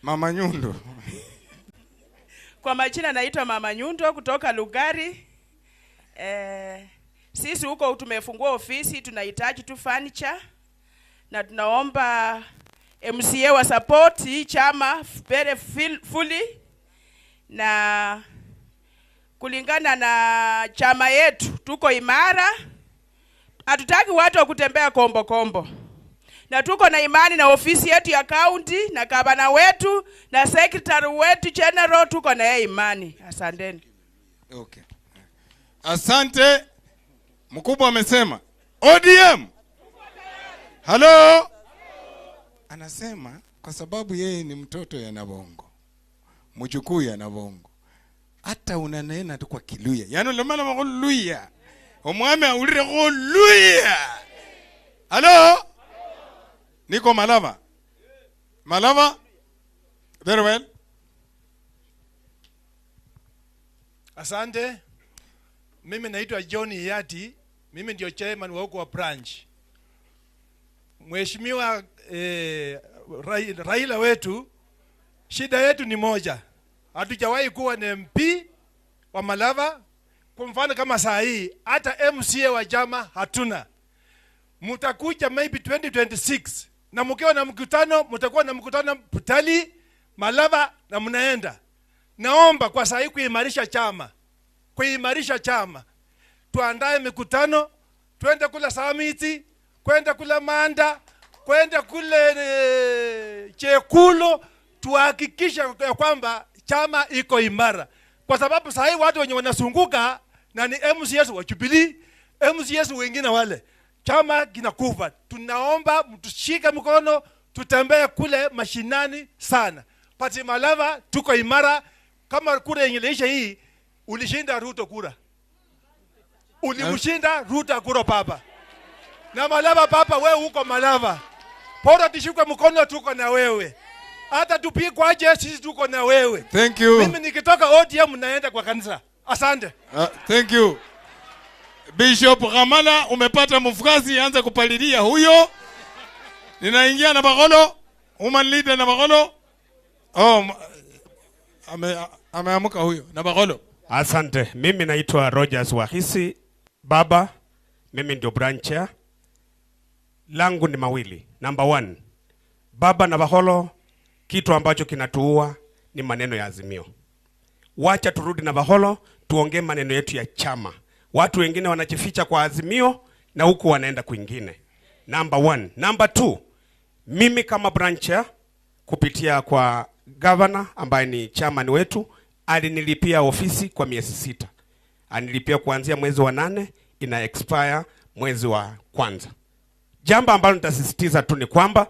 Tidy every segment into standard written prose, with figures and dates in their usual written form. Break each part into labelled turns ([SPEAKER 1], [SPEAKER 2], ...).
[SPEAKER 1] Mama Nyundo.
[SPEAKER 2] Kwa majina naitwa Mama Nyundo kutoka Lugari. Sisi huko tumefungua ofisi, tunahitaji tu furniture na tunaomba MCA wa support hii chama very fully, na kulingana na chama yetu tuko imara, hatutaki watu wa kutembea kombo kombo, na tuko na imani na ofisi yetu ya county na gavana wetu na secretary wetu general, tuko na yeye imani. Asanteni.
[SPEAKER 1] Okay. Asante. Mkubwa amesema ODM. Hello. Anasema kwa sababu yeye ni mtoto ya Nabongo, mjukuu ya Nabongo, hata unanena tu kwa Kiluya, yani lemana makuluya omwame aulire ko luya. Hello. Niko Malava. Malava. Very well.
[SPEAKER 3] Asante. Mimi naitwa John Yati. Mimi ndio chairman wa huko wa branch. Mheshimiwa Raila wetu, shida yetu ni moja. Hatujawahi kuwa na MP wa Malava. Kwa mfano kama saa hii hata MCA wa chama hatuna. Mtakuja maybe 2026 na mkiwa na mkutano, mtakuwa na mkutano Butali, Malava na mnaenda. Naomba kwa saa hii kuimarisha chama. Tuandae mikutano, twende kula Samiti, kwenda kula Manda, kwenda kule Chekulo, tuhakikisha kwamba chama iko imara. Kwa sababu saa hii watu wenye wanasunguka na ni MCS wa Jubilee, MCS wengine wale, chama kinakufa. Tunaomba mtushike mkono, tutembee kule mashinani sana. Pati Malava tuko imara. Kama kura yenye leisha hii, ulishinda Ruto kura. Ulimshinda Ruto kura papa. Na Malava papa, wewe uko Malava. Pora tishikwe mkono, tuko na wewe. Hata tupikwa aje, sisi tuko na wewe.
[SPEAKER 1] Thank you.
[SPEAKER 3] Mimi nikitoka ODM naenda kwa kanisa. Asante.
[SPEAKER 1] Thank you. Bishop Ramala, umepata mfukazi, anza kupalilia huyo. Ninaingia na Bagolo, woman leader na Bagolo. Ameamuka huyo na Bagolo.
[SPEAKER 4] Asante. Mimi naitwa Rogers Wahisi. Baba, mimi ndio brancher. Langu ni mawili. Number 1. Baba na Bagolo, kitu ambacho kinatuua ni maneno ya Azimio. Wacha turudi na Bagolo, tuongee maneno yetu ya chama. Watu wengine wanajificha kwa Azimio na huku wanaenda kwingine. Number 1. Number 2. Mimi kama brancher kupitia kwa governor ambaye ni chairman wetu, alinilipia ofisi kwa miezi 6. Anilipia kuanzia mwezi wa 8, ina expire mwezi wa kwanza. Jambo ambalo nitasisitiza tu ni kwamba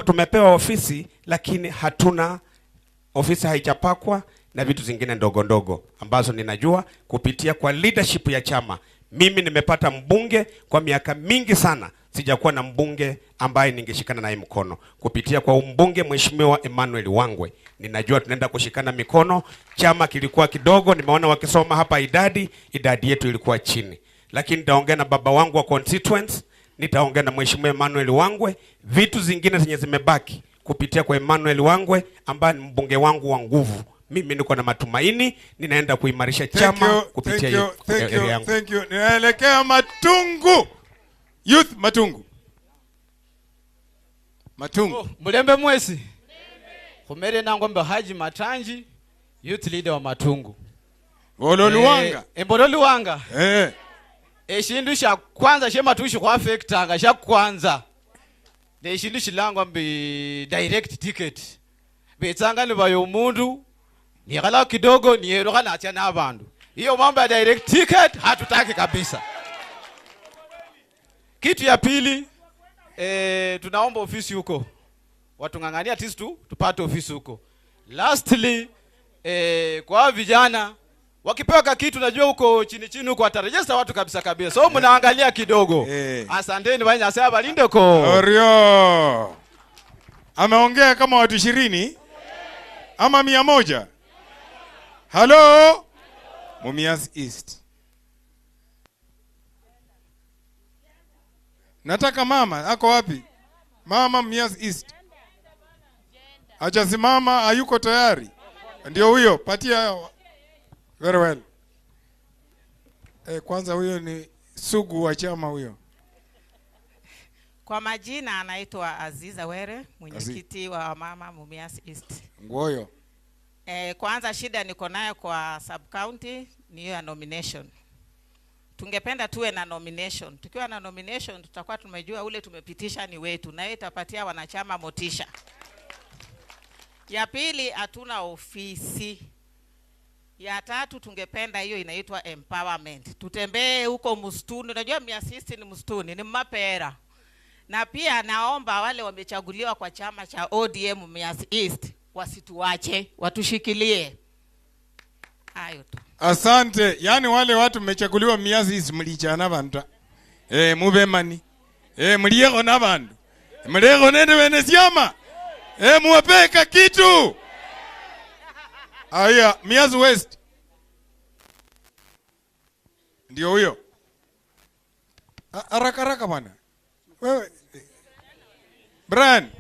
[SPEAKER 4] tumepewa ofisi lakini hatuna ofisi, haijapakwa na vitu zingine ndogo ndogo ambazo ninajua kupitia kwa leadership ya chama. Mimi nimepata mbunge kwa miaka mingi sana, sijakuwa na mbunge ambaye ningeshikana naye mkono. Kupitia kwa mbunge Mheshimiwa Emmanuel Wangwe, ninajua tunaenda kushikana mikono. Chama kilikuwa kidogo, nimeona wakisoma hapa idadi yetu ilikuwa chini. Lakini nitaongea na baba wangu wa constituents, nitaongea na Mheshimiwa Emmanuel Wangwe, vitu zingine zenye zimebaki kupitia kwa Emmanuel Wangwe ambaye ni mbunge wangu wa nguvu. Mimi niko na matumaini, ninaenda kuimarisha chama kupitia hiyo.
[SPEAKER 1] Thank you. Ninaelekea Matungu. Youth Matungu.
[SPEAKER 5] Mulembe mwesi. Kumere nangombe Haji Matanji, youth leader wa Matungu.
[SPEAKER 1] Ololuwanga.
[SPEAKER 5] Embololuwanga. Shindu sha kwanza shema tushi kwa affectanga sha kwanza. Ne shindu shilangwa mbi direct ticket. Betsanga ni bayo mundu. Nikala kidogo nieroka na acha na abantu. Hiyo mambo ya direct ticket hatutaki kabisa. Kitu ya pili, tunaomba ofisi huko. Watu ngangania tistu tupate ofisi huko. Lastly, kwa vijana wakipewa kitu najua huko chini huko atarejesta watu kabisa. So mnaangalia kidogo. Asanteni bwana, asema balinde ko.
[SPEAKER 1] Orio. Ameongea kama watu 20 ama 100. Hello. Mumias East. Nataka mama, ako wapi? Mama Mumias East. Hajasimama, hayuko tayari. Ndio huyo, patia. Very well. Kwanza huyo ni sugu wa chama huyo.
[SPEAKER 6] Kwa majina anaitwa Aziza Were, mwenyekiti wa mama Mumias East.
[SPEAKER 1] Ngoyo.
[SPEAKER 6] Kwanza shida niko nayo kwa sub county ni hiyo ya nomination. Tungependa tuwe na nomination. Tukiwa na nomination tutakuwa tumejua ule tumepitisha ni wetu, na itapatia wanachama motisha. Ya pili, hatuna ofisi. Ya tatu, tungependa hiyo inaitwa empowerment. Tutembee huko msituni. Unajua Mumias East ni msituni, ni mapera. Na pia naomba wale wamechaguliwa kwa chama cha ODM Mumias East wasituache, watushikilie. Hayo tu.
[SPEAKER 1] Asante. Yani wale watu mmechaguliwa Mumias East mlichana bantu. Mubemani. Mliego na bantu. Mliego nende wenesiama. Muwapeka kitu. Aya, Mumias West. Ndio huyo. Haraka bwana. Wewe Brian,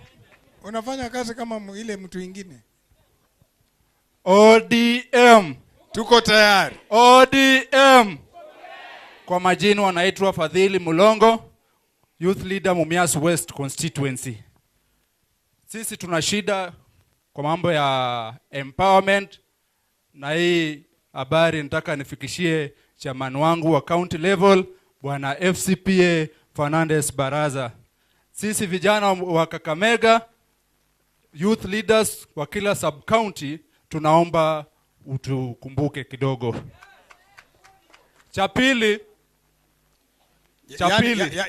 [SPEAKER 1] unafanya kazi kama ile mtu mwingine.
[SPEAKER 7] ODM.
[SPEAKER 1] Tuko tayari.
[SPEAKER 7] ODM. Kwa majina wanaitwa Fadhili Mulongo, Youth Leader Mumias West Constituency. Sisi tuna shida kwa mambo ya empowerment, na hii habari nataka nifikishie chairman wangu wa county level Bwana FCPA Fernandez Baraza. Sisi vijana wa Kakamega, youth leaders wa kila sub county, tunaomba utukumbuke kidogo. Cha pili.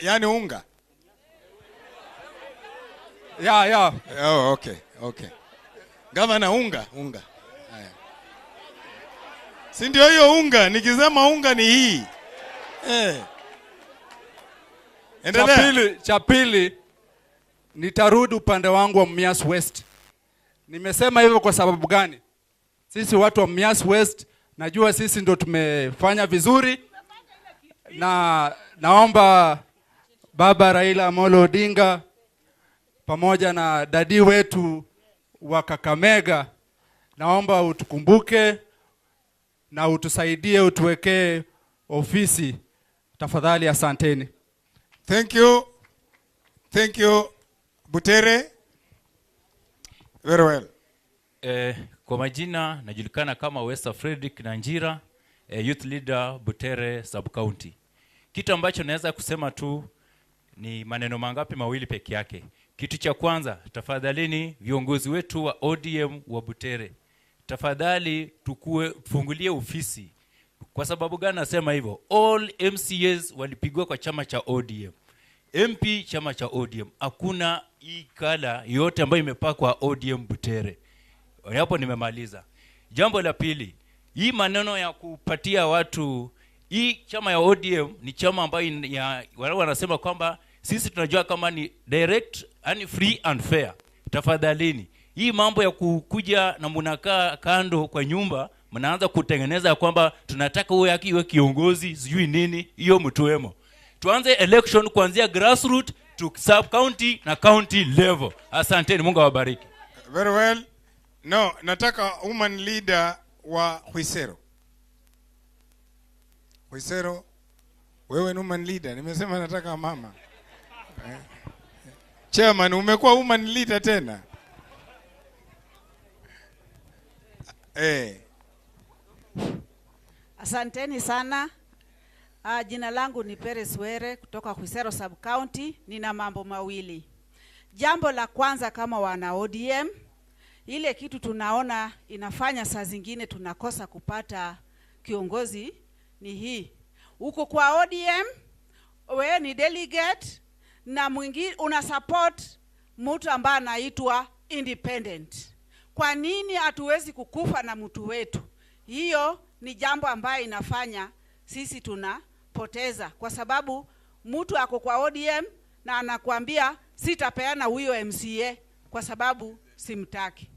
[SPEAKER 1] Yani unga.
[SPEAKER 7] Ya.
[SPEAKER 1] Oh, okay. Gavana unga. Haya. Si ndio hiyo unga, nikisema unga ni hii.
[SPEAKER 7] Cha pili, nitarudi upande wangu wa Mumias West. Nimesema hivyo kwa sababu gani? Sisi watu wa Mumias West, najua sisi ndo tumefanya vizuri, na naomba Baba Raila Amolo Odinga pamoja na dadi wetu wa Kakamega, naomba utukumbuke na utusaidie, utuwekee ofisi. Tafadhali, asanteni.
[SPEAKER 1] Thank you. Butere. Very well.
[SPEAKER 8] Kwa majina najulikana kama Wester Frederick Nanjira, Youth Leader Butere Sub County. Kitu ambacho naweza kusema tu ni maneno mangapi mawili peke yake. Kitu cha kwanza, tafadhalini viongozi wetu wa ODM wa Butere, tafadhali tufungulie ofisi. Kwa sababu gani nasema hivyo? All MCAs walipigwa kwa chama cha ODM. MP chama cha ODM. Hakuna hii kala yote ambayo imepakwa ODM Butere. Hapo nimemaliza. Jambo la pili, hii maneno ya kupatia watu, hii chama ya ODM ni chama ambayo wale wanasema kwamba sisi tunajua kama ni direct and free and fair. Tafadhalini, hii mambo ya kukuja na mnakaa kando kwa nyumba, mnaanza kutengeneza kwamba tunataka huyo iwe kiongozi sijui nini, hiyo mtuemo. Tuanze election kuanzia grassroots to sub county na county level. Asanteni, Mungu awabariki.
[SPEAKER 1] Very well. No, nataka woman leader wa Huisero. Huisero, wewe ni woman leader. Nimesema nataka mama. Chairman, umekuwa woman leader tena.
[SPEAKER 9] Asanteni sana. Jina langu ni Peres Were kutoka Huisero Sub County. Nina mambo mawili. Jambo la kwanza, kama wana ODM, ile kitu tunaona inafanya saa zingine tunakosa kupata kiongozi ni hii. Uko kwa ODM, wewe ni delegate na mwingine una support mtu ambaye anaitwa independent. Kwa nini hatuwezi kukufa na mtu wetu? Hiyo ni jambo ambayo inafanya sisi tunapoteza, kwa sababu mtu ako kwa ODM na anakuambia sitapeana huyo MCA kwa sababu simtaki.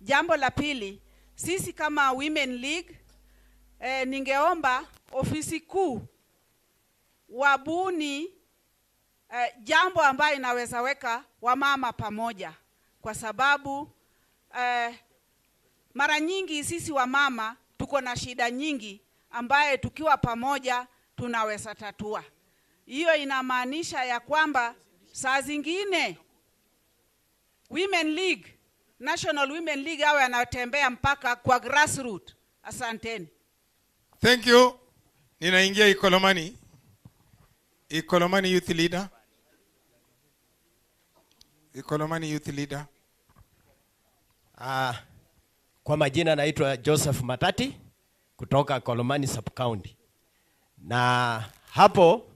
[SPEAKER 9] Jambo la pili, sisi kama Women League, ningeomba ofisi kuu wabuni jambo ambayo inaweza weka wamama pamoja, kwa sababu mara nyingi sisi wa mama tuko na shida nyingi ambaye tukiwa pamoja tunaweza tatua. Hiyo inamaanisha ya kwamba saa zingine Women League, National Women League awe anatembea mpaka kwa grassroots. Asanteni.
[SPEAKER 1] Thank you. Ninaingia Ikolomani. Ikolomani Youth Leader. Ikolomani Youth Leader.
[SPEAKER 10] Kwa majina naitwa Joseph Matati kutoka Kolomani Sub County. Na hapo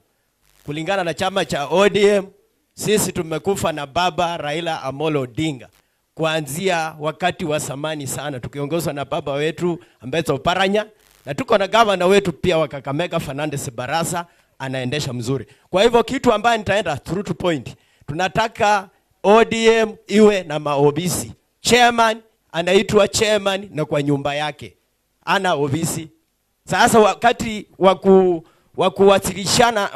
[SPEAKER 10] kulingana na chama cha ODM, sisi tumekufa na baba Raila Amolo Odinga kuanzia wakati wa zamani sana, tukiongozwa na baba wetu Ambeto Paranya, na tuko na gavana wetu pia wa Kakamega Fernandes Barasa anaendesha mzuri. Kwa hivyo kitu ambaye nitaenda through to point, tunataka ODM iwe na maobisi. Chairman anaitwa chairman na kwa nyumba yake ana obisi. Sasa wakati wa kuwasilishana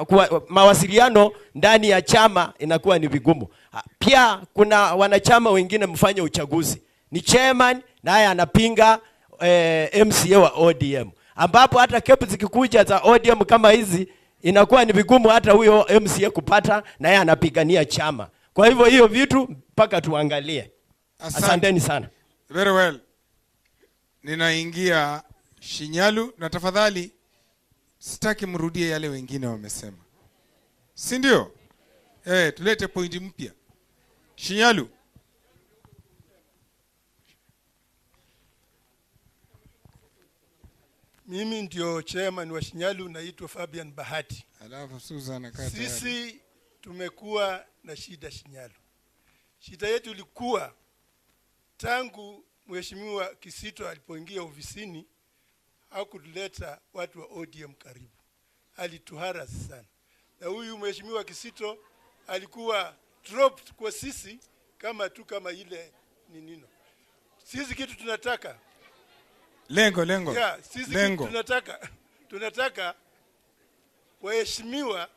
[SPEAKER 10] mawasiliano ndani ya chama inakuwa ni vigumu. Pia kuna wanachama wengine mfanye uchaguzi, ni chairman naye anapinga MCA wa ODM, ambapo hata kepu zikikuja za ODM kama hizi inakuwa ni vigumu hata huyo MCA kupata, naye anapigania chama. Kwa hivyo hiyo vitu mpaka tuangalie. Asanteni sana.
[SPEAKER 1] Very well. Ninaingia Shinyalu na tafadhali sitaki mrudie yale wengine wamesema. Si ndio? Tulete pointi mpya. Shinyalu.
[SPEAKER 3] Mimi ndio chairman wa Shinyalu, naitwa Fabian Bahati.
[SPEAKER 1] Alafu Susan Kata.
[SPEAKER 3] Sisi tumekuwa na shida Shinyalu. Shida yetu ilikuwa tangu Mheshimiwa Kisito alipoingia ofisini hakutuleta watu wa ODM karibu. Alituharas sana. Na huyu Mheshimiwa Kisito alikuwa dropped kwa sisi kama ile nino. Sisi kitu tunataka
[SPEAKER 1] lengo.
[SPEAKER 3] Yeah, sisi kitu tunataka waheshimiwa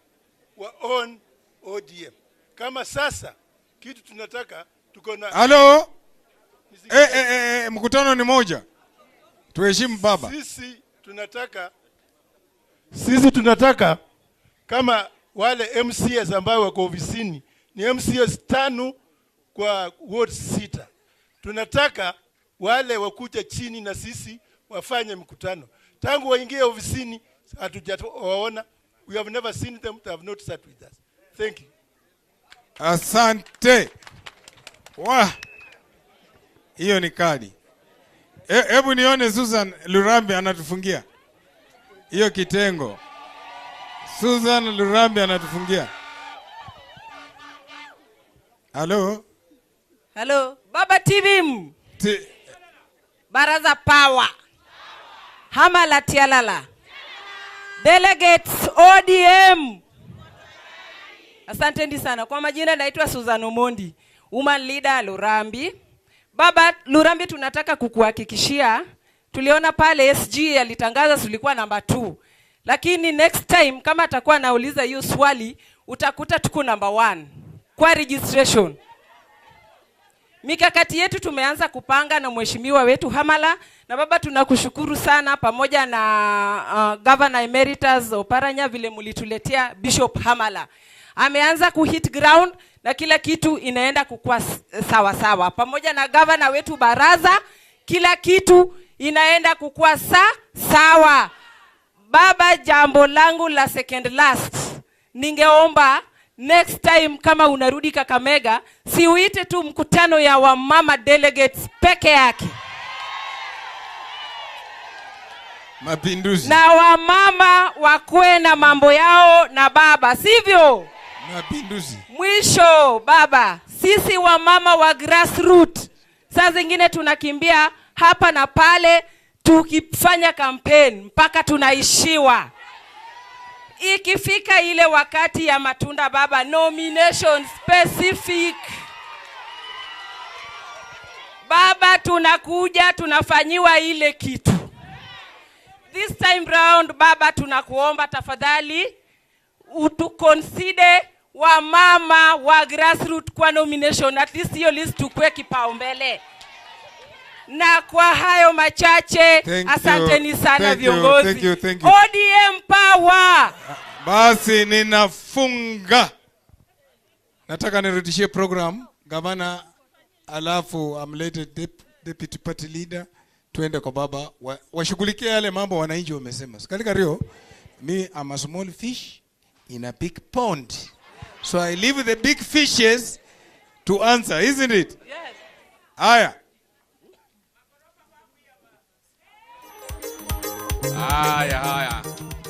[SPEAKER 3] wa on ODM. Kama sasa kitu tunataka tuko na
[SPEAKER 1] Halo. Mkutano ni moja. Tuheshimu baba.
[SPEAKER 3] Sisi tunataka kama wale MCS ambao wako ofisini ni MCS 5 kwa ward 6. Tunataka wale wakuja chini na sisi wafanye mkutano. Tangu waingie ofisini hatujawaona. We have never seen them, they have not sat with us. Thank you.
[SPEAKER 1] Asante. Hiyo ni kadi. Hebu nione Susan Lurambi anatufungia hiyo kitengo. Susan Lurambi anatufungia. Halo.
[SPEAKER 11] Baba TVM. Baraza Power. Hamala Tialala. Delegates ODM. Asanteni sana. Kwa majina naitwa Susan Omondi, Woman Leader Lurambi. Baba Lurambi, tunataka kukuhakikishia, tuliona pale SG alitangaza tulikuwa namba 2. Lakini next time kama atakuwa anauliza hiyo swali utakuta tuko namba 1 kwa registration. Mikakati yetu tumeanza kupanga na mheshimiwa wetu Hamala, na baba tunakushukuru sana pamoja na Governor Emeritus Oparanya vile mulituletea Bishop Hamala. Ameanza kuhit ground na kila kitu inaenda kukua sawa sawa. Pamoja na Governor wetu Baraza, kila kitu inaenda kukua sawa. Baba, jambo langu la second last, ningeomba next time kama unarudi Kakamega, si uite tu mkutano ya wamama delegates peke yake.
[SPEAKER 1] Mapinduzi.
[SPEAKER 11] Na wamama wakue na mambo yao na baba, sivyo?
[SPEAKER 1] Mapinduzi.
[SPEAKER 11] Mwisho baba, sisi wamama wa grassroots saa zingine tunakimbia hapa na pale tukifanya campaign mpaka tunaishiwa. Ikifika ile wakati ya matunda baba, nomination specific, baba tunakuja tunafanyiwa ile kitu. This time round baba tunakuomba tafadhali utuconsider wa mama wa grassroots kwa nomination, at least hiyo list tukue kipaumbele. Na kwa hayo machache, asanteni sana viongozi.
[SPEAKER 1] Thank you.
[SPEAKER 11] ODM power.
[SPEAKER 1] Basi ninafunga. Nataka nirudishie program gavana, alafu amlete deputy party leader, tuende kwa baba washughulikie yale mambo wananchi wamesema. Sikalika rio, me I'm a small fish in a big pond. So I leave the big fishes to answer, isn't it?
[SPEAKER 11] Yes.
[SPEAKER 1] Haya.
[SPEAKER 12] Haya.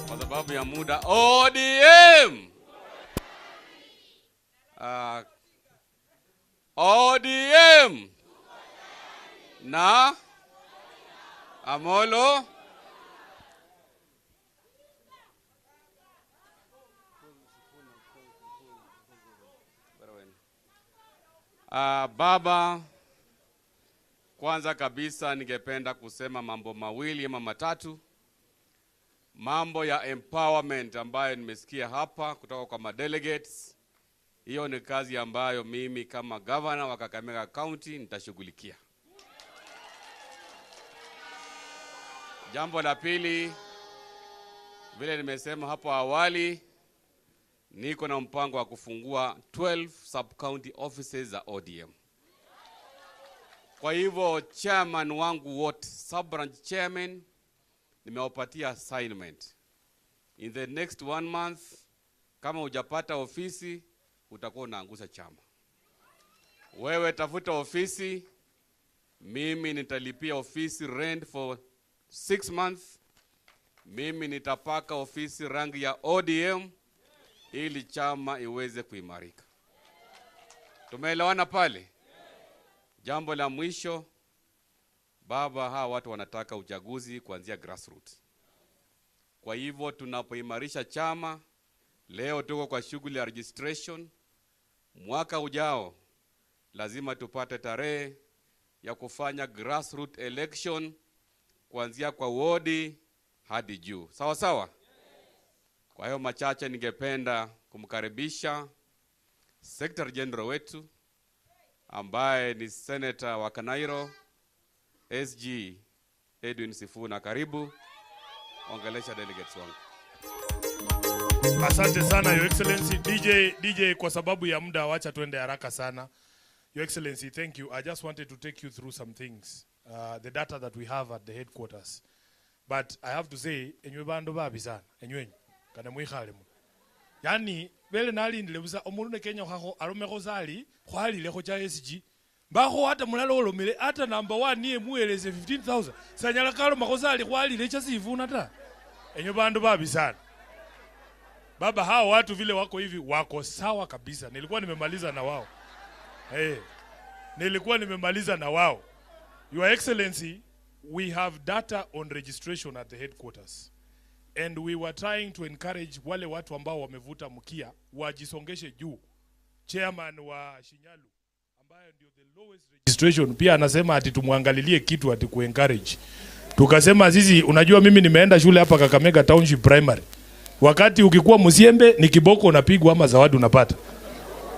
[SPEAKER 12] Kwa sababu ya muda, ODM. ODM. Na Amolo. Baba, kwanza kabisa ningependa kusema mambo mawili ama matatu. Mambo ya empowerment ambayo nimesikia hapa kutoka kwa madelegates. Hiyo ni kazi ambayo mimi kama governor wa Kakamega County nitashughulikia. Jambo la pili, vile nimesema hapo awali, niko na mpango wa kufungua 12 sub-county offices za ODM. Kwa hivyo chairman wangu wote, sub-branch chairman, nimewapatia assignment. In the next 1 month, kama hujapata ofisi, utakuwa unaangusha chama. Wewe tafuta ofisi, mimi nitalipia ofisi rent for 6 months. Mimi nitapaka ofisi rangi ya ODM ili chama iweze kuimarika. Tumeelewana pale? Jambo la mwisho, baba, hawa watu wanataka uchaguzi kuanzia grassroots. Kwa hivyo tunapoimarisha chama, leo tuko kwa shughuli ya registration. Mwaka ujao lazima tupate tarehe ya kufanya grassroots election kuanzia kwa wodi hadi juu. Sawa sawa? Kwa hiyo machache ningependa kumkaribisha Secretary General wetu ambaye ni Senator wa Kanairo, SG Edwin Sifuna. Karibu, ongelesha delegates wangu.
[SPEAKER 13] Asante sana Your Excellency. DJ kwa sababu ya muda wacha tuende haraka sana. Your Excellency, thank you. I just wanted to take you through some things. The data that we have at the headquarters. But I have to say, enywe bando babi sana. Enywenyu. Kana mwikhale mu. Yani, bele nali ndilebuza, omurune Kenya khako, aromeko zali, khwali lekho cha SG. Mbakho hata mulalo olomile, hata number 1 niye mueleze 15,000. Sanyala kalo makozali khwali lecha sivuna ta. Enywe bando babi sana. Baba, hao watu vile wako hivi, wako sawa kabisa. Nilikuwa nimemaliza na wao. Nilikuwa nimemaliza na wao. Your Excellency, we have data on registration at the headquarters. And we were trying to encourage wale watu ambao wamevuta mkia, wajisongeshe juu. Chairman wa Shinyalu, ambaye ndio the lowest registration, pia anasema ati tumuangalilie kitu ati ku-encourage. Tukasema sisi, unajua mimi nimeenda shule hapa Kakamega Township Primary. Wakati ukikuwa Mulembe ni kiboko unapigwa ama zawadi unapata.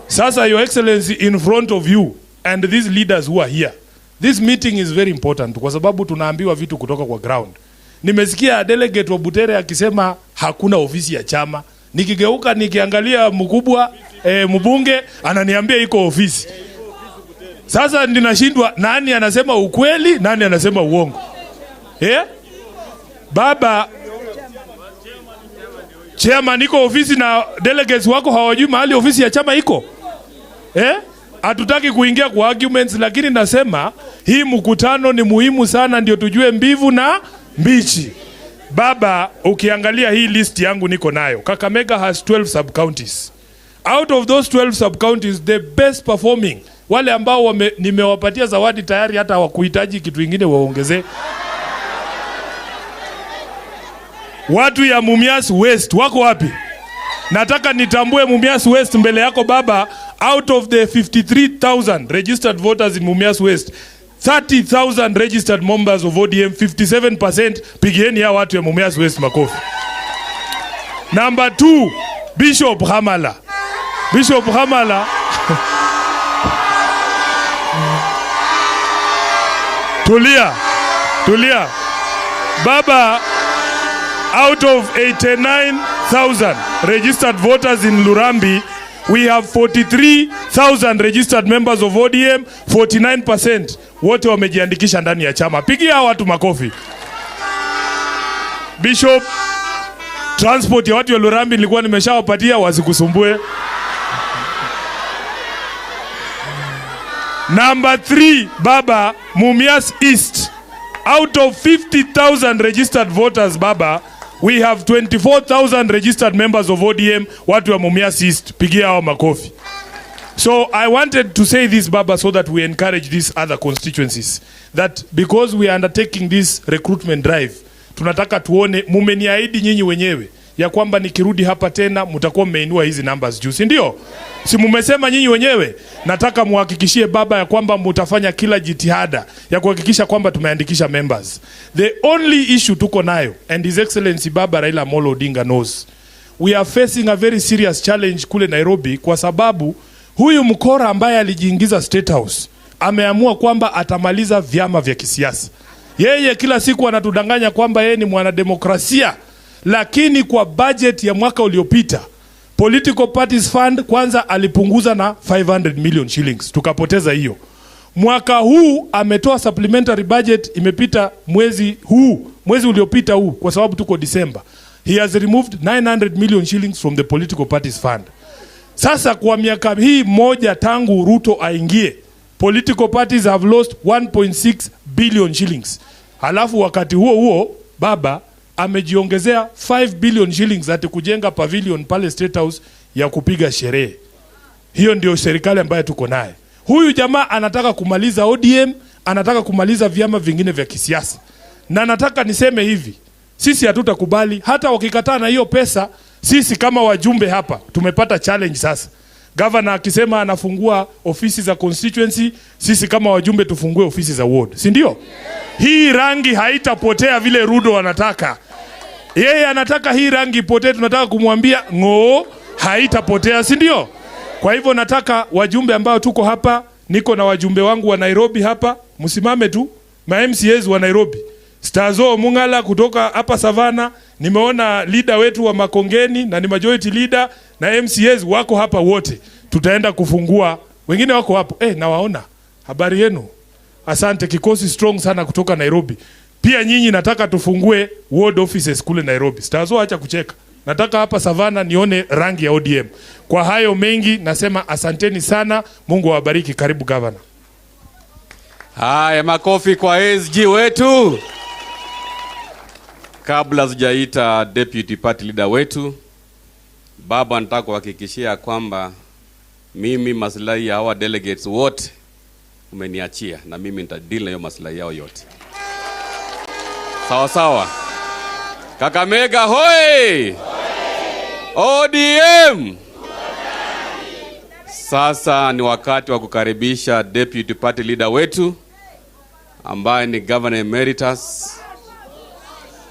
[SPEAKER 13] Sasa Your Excellency, in front of you and these leaders who are here, this meeting is very important kwa sababu tunaambiwa vitu kutoka kwa ground. Nimesikia delegate wa Butere akisema hakuna ofisi ya chama. Nikigeuka nikiangalia mkubwa mbunge ananiambia iko ofisi. Sasa ninashindwa nani anasema ukweli, nani anasema uongo. Baba, chairman iko ofisi na delegates wako hawajui mahali ofisi ya chama iko. Hatutaki kuingia kwa arguments, lakini nasema hii mkutano ni muhimu sana ndio tujue mbivu na mbichi. Baba, ukiangalia hii list yangu niko nayo. Kakamega has 12 sub-counties. Out of those 12 sub-counties, the best performing, wale ambao nimewapatia zawadi tayari hata hawakuhitaji kitu kingine waongezee. Watu ya Mumias West wako wapi? Nataka nitambue Mumias West mbele yako baba. Out of the 53,000 registered voters in Mumias West, 30,000 registered members of ODM, 57%. Pigieni ya watu ya Mumias West makofi. Number 2, Bishop Hamala. Bishop Hamala Tulia. Baba, out of 89,000 registered voters in Lurambi, we have 43,000 registered members of ODM, 49% wote wamejiandikisha ndani ya chama. Pigia watu makofi. Bishop, transport ya watu wa Lurambi nilikuwa nimeshawapatia wasikusumbue. Number 3, Baba, Mumias East. Out of 50,000 registered voters, Baba, we have 24,000 registered members of ODM, watu wa Mumias East. Pigia hao makofi. So I wanted to say this, Baba, so that we encourage these other constituencies. That because we are undertaking this recruitment drive, tunataka tuone, mumeniahidi nyinyi wenyewe ya kwamba nikirudi hapa tena mtakuwa mmeinua hizi numbers juu, si ndio? Si mumesema nyinyi wenyewe? Nataka muhakikishie Baba ya kwamba mtafanya kila jitihada ya kuhakikisha kwamba tumeandikisha members. The only issue tuko nayo, and His Excellency Baba Raila Amolo Odinga knows, we are facing a very serious challenge kule Nairobi, kwa sababu huyu mkora ambaye alijiingiza State House ameamua kwamba atamaliza vyama vya kisiasa. Yeye kila siku anatudanganya kwamba yeye ni mwanademokrasia, lakini kwa budget ya mwaka uliopita Political Parties Fund kwanza alipunguza na 500 million shillings, tukapoteza hiyo. Mwaka huu ametoa supplementary budget, imepita mwezi uliopita huu, kwa sababu tuko December. He has removed 900 million shillings from the Political Parties Fund. Sasa kwa miaka hii moja tangu Ruto aingie, political parties have lost 1.6 billion shillings. Halafu wakati huo Baba amejiongezea 5 billion shillings ati kujenga pavilion pale State House ya kupiga sherehe. Hiyo ndio serikali ambayo tuko naye. Huyu jamaa anataka kumaliza ODM, anataka kumaliza vyama vingine vya kisiasa. Na nataka niseme hivi, sisi hatutakubali. Hata wakikataa na hiyo pesa, sisi kama wajumbe hapa tumepata challenge sasa. Governor akisema anafungua ofisi za constituency, sisi kama wajumbe tufungue ofisi za ward, si ndio? Hii rangi haitapotea vile Ruto anataka. Yeye anataka hii rangi ipotee, tunataka kumwambia ngoo, haitapotea, si ndio? Kwa hivyo nataka wajumbe ambao tuko hapa, niko na wajumbe wangu wa Nairobi hapa, msimame tu, ma MCAs wa Nairobi. Stazo Mungala kutoka hapa Savana, nimeona leader wetu wa Makongeni na ni majority leader, na MCAs wako hapa wote. Tutaenda kufungua, wengine wako hapo. Nawaona. Habari yenu? Asante, kikosi strong sana kutoka Nairobi. Pia nyinyi nataka tufungue ward offices kule Nairobi. Stazo acha kucheka. Nataka hapa Savana nione rangi ya ODM. Kwa hayo mengi nasema asanteni sana. Mungu awabariki. Karibu governor.
[SPEAKER 12] Haya, makofi kwa SG wetu. Kabla sijaita deputy party leader wetu, Baba, nataka kuhakikishia kwamba mimi maslahi ya hawa delegates wote umeniachia, na mimi nitadeal na hiyo maslahi yao yote. Sawa sawa. Kakamega hoi! ODM! Sasa ni wakati wa kukaribisha deputy party leader wetu ambaye ni Governor Emeritus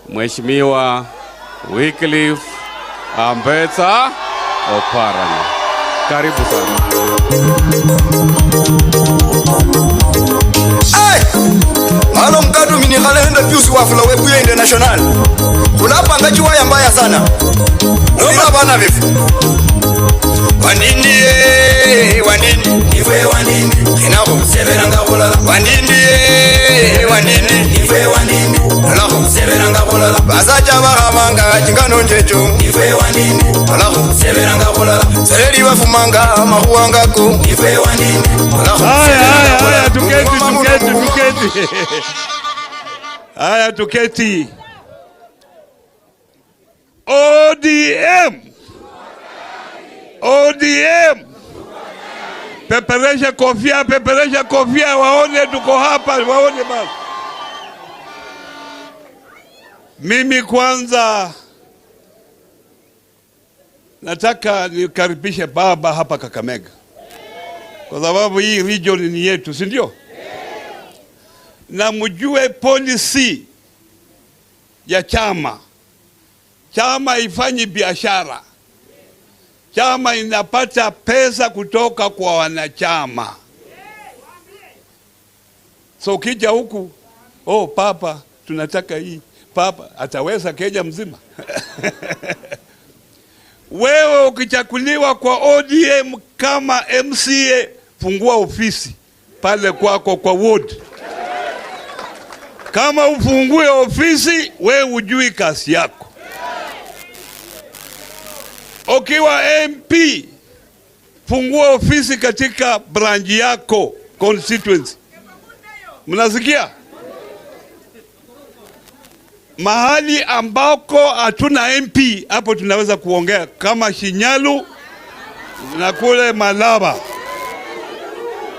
[SPEAKER 12] Mheshimiwa Wycliffe Ambetsa Oparanya. Karibu sana.
[SPEAKER 14] Halo mkadu mini kalenda piusi wafula webu ya international. Kulapa ngaji waya mbaya sana. Noma bana vifu. Wanindi iwe wanindi inako severanga bolala. Wanindi iwe wanindi alako severanga bolala. Basacha bakamanga chingano njecho iwe wanindi alako severanga bolala. Sereri bafumanga mahuanga ko iwe wanindi alako.
[SPEAKER 15] Haya tuketi. Haya tuketi. ODM. Peperesha kofia, waone tuko hapa, waone basi. Mimi kwanza nataka nikaribishe Baba hapa Kakamega, kwa sababu hii region ni yetu, si ndio? Na mjue policy ya chama ifanyi biashara. Chama inapata pesa kutoka kwa wanachama. So ukija huku Oh papa, tunataka hii. Papa ataweza Kenya mzima? Wewe ukichakuliwa kwa ODM kama MCA, fungua ofisi pale kwako kwa ward. Kama ufungue ofisi, wewe ujui kazi yako. Ukiwa MP, fungua ofisi katika branch yako constituency. Mnasikia? Mahali ambako hatuna MP, hapo tunaweza kuongea kama Shinyalu na kule Malaba.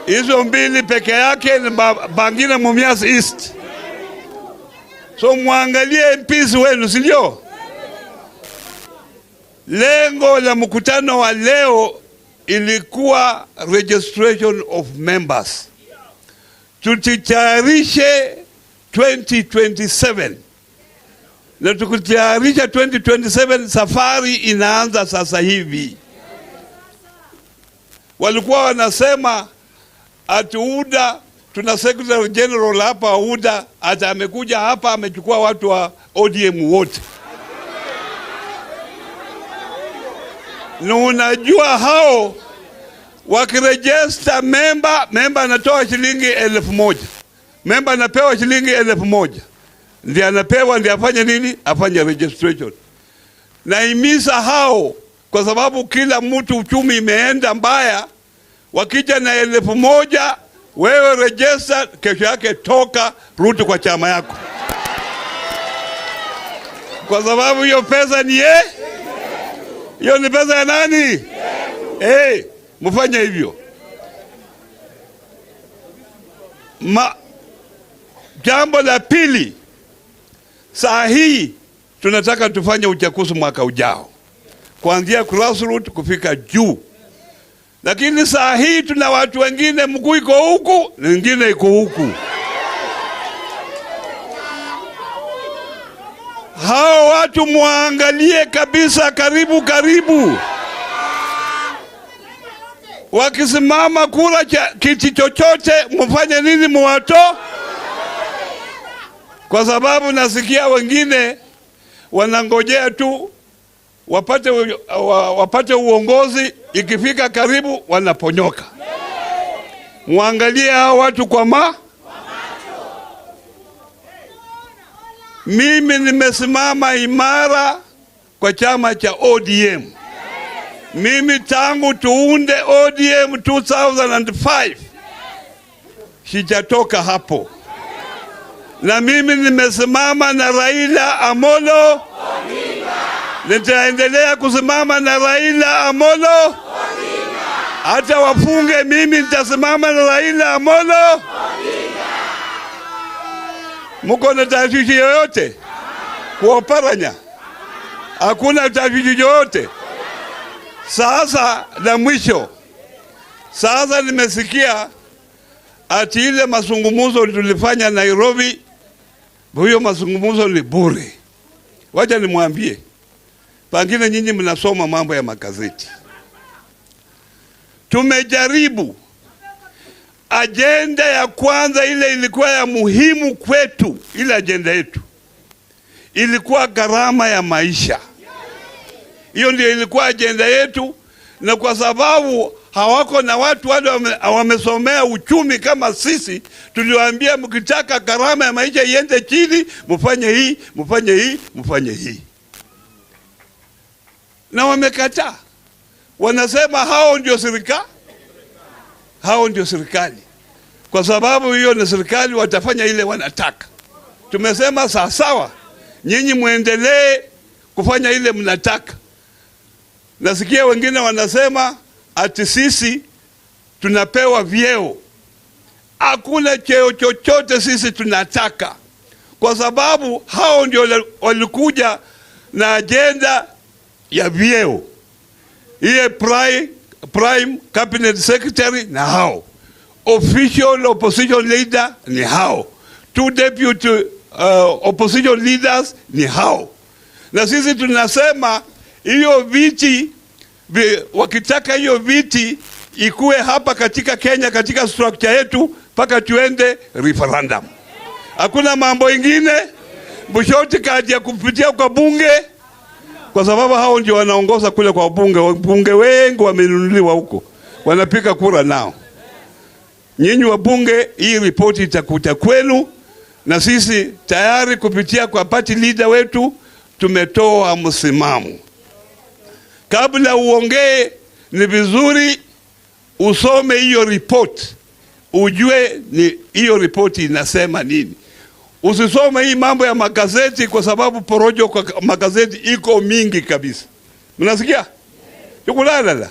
[SPEAKER 15] Hizo mbili peke yake ni Bangina Mumias East. So muangalie MPs wenu, sio? Lengo la mkutano wa leo ilikuwa registration of members. Tutitayarishe 2027. Na tukitayarisha 2027, safari inaanza sasa hivi. Walikuwa wanasema ati UDA, tuna Secretary General hapa UDA, ati amekuja hapa amechukua watu wa ODM wote. Na unajua hao wakiregister member anatoa shilingi 1,000. Member anapewa shilingi 1,000. Ndiye anapewa, ndiye afanye nini? Afanye registration. Na imisa hao, kwa sababu kila mtu uchumi imeenda mbaya, wakija na 1,000, wewe register, kesho yake toka, rudi kwa chama yako. Kwa sababu hiyo pesa ni hiyo ni pesa ya nani? Mfanye hivyo. Jambo la pili, saa hii tunataka tufanye uchaguzi mwaka ujao, kuanzia grassroots kufika juu. Lakini saa hii tuna watu wengine mguu iko huku, wengine iko huku. Hao watu muangalie kabisa karibu. Wakisimama kura kiti chochote, mfanye nini? Muwato. Kwa sababu nasikia wengine wanangojea tu wapate uongozi, ikifika karibu wanaponyoka. Muangalie hao watu kwa macho. Mimi nimesimama imara kwa chama cha ODM. Mimi tangu tuunde ODM 2005 sijatoka hapo. Na mimi nimesimama na Raila Amolo Odinga. Nitaendelea kusimama na Raila Amolo Odinga. Hata wafunge, mimi nitasimama na Raila Amolo Odinga. Muko na tashwishi yoyote? Kuoparanya? Hakuna tashwishi yoyote. Sasa la mwisho. Sasa nimesikia ati ile mazungumzo tulifanya Nairobi, huyo mazungumzo ni bure. Wacha nimwambie, pengine nyinyi mnasoma mambo ya magazeti. Tumejaribu agenda ya kwanza, ile ilikuwa ya muhimu kwetu, ile agenda yetu ilikuwa gharama ya maisha. Hiyo ndio ilikuwa agenda yetu, na kwa sababu hawako na watu wale wamesomea uchumi kama sisi, tuliwaambia mkitaka gharama ya maisha iende chini, mfanye hii, mfanye hii, mfanye hii. Na wamekataa. Wanasema hao ndio serikali. Hao ndio serikali. Kwa sababu hiyo ni serikali, watafanya ile wanataka. Tumesema sawa, nyinyi muendelee kufanya ile mnataka. Nasikia wengine wanasema ati sisi tunapewa vyeo. Hakuna cheo chochote sisi tunataka, kwa sababu hao ndio walikuja na agenda ya vyeo. Iye prime cabinet secretary na hao, official opposition leader ni hao, 2 deputy opposition leaders ni hao. Na sisi tunasema hiyo viti, wakitaka hiyo viti ikuwe hapa katika Kenya, katika structure yetu, paka tuende referendum. Hakuna mambo ingine. Bushoti kati ya kupitia kwa bunge, kwa sababu hao ndio wanaongoza kule kwa bunge. Bunge wengi wamenunuliwa huko, wanapika kura nao. Nyinyi wa bunge, hii ripoti itakuja kwenu, na sisi tayari kupitia kwa party leader wetu tumetoa msimamo. Kabla uongee, ni vizuri usome hiyo report, ujue ni hiyo report inasema nini. Usisome hii mambo ya magazeti, kwa sababu porojo kwa magazeti iko mingi kabisa. Mnasikia? Chukulala.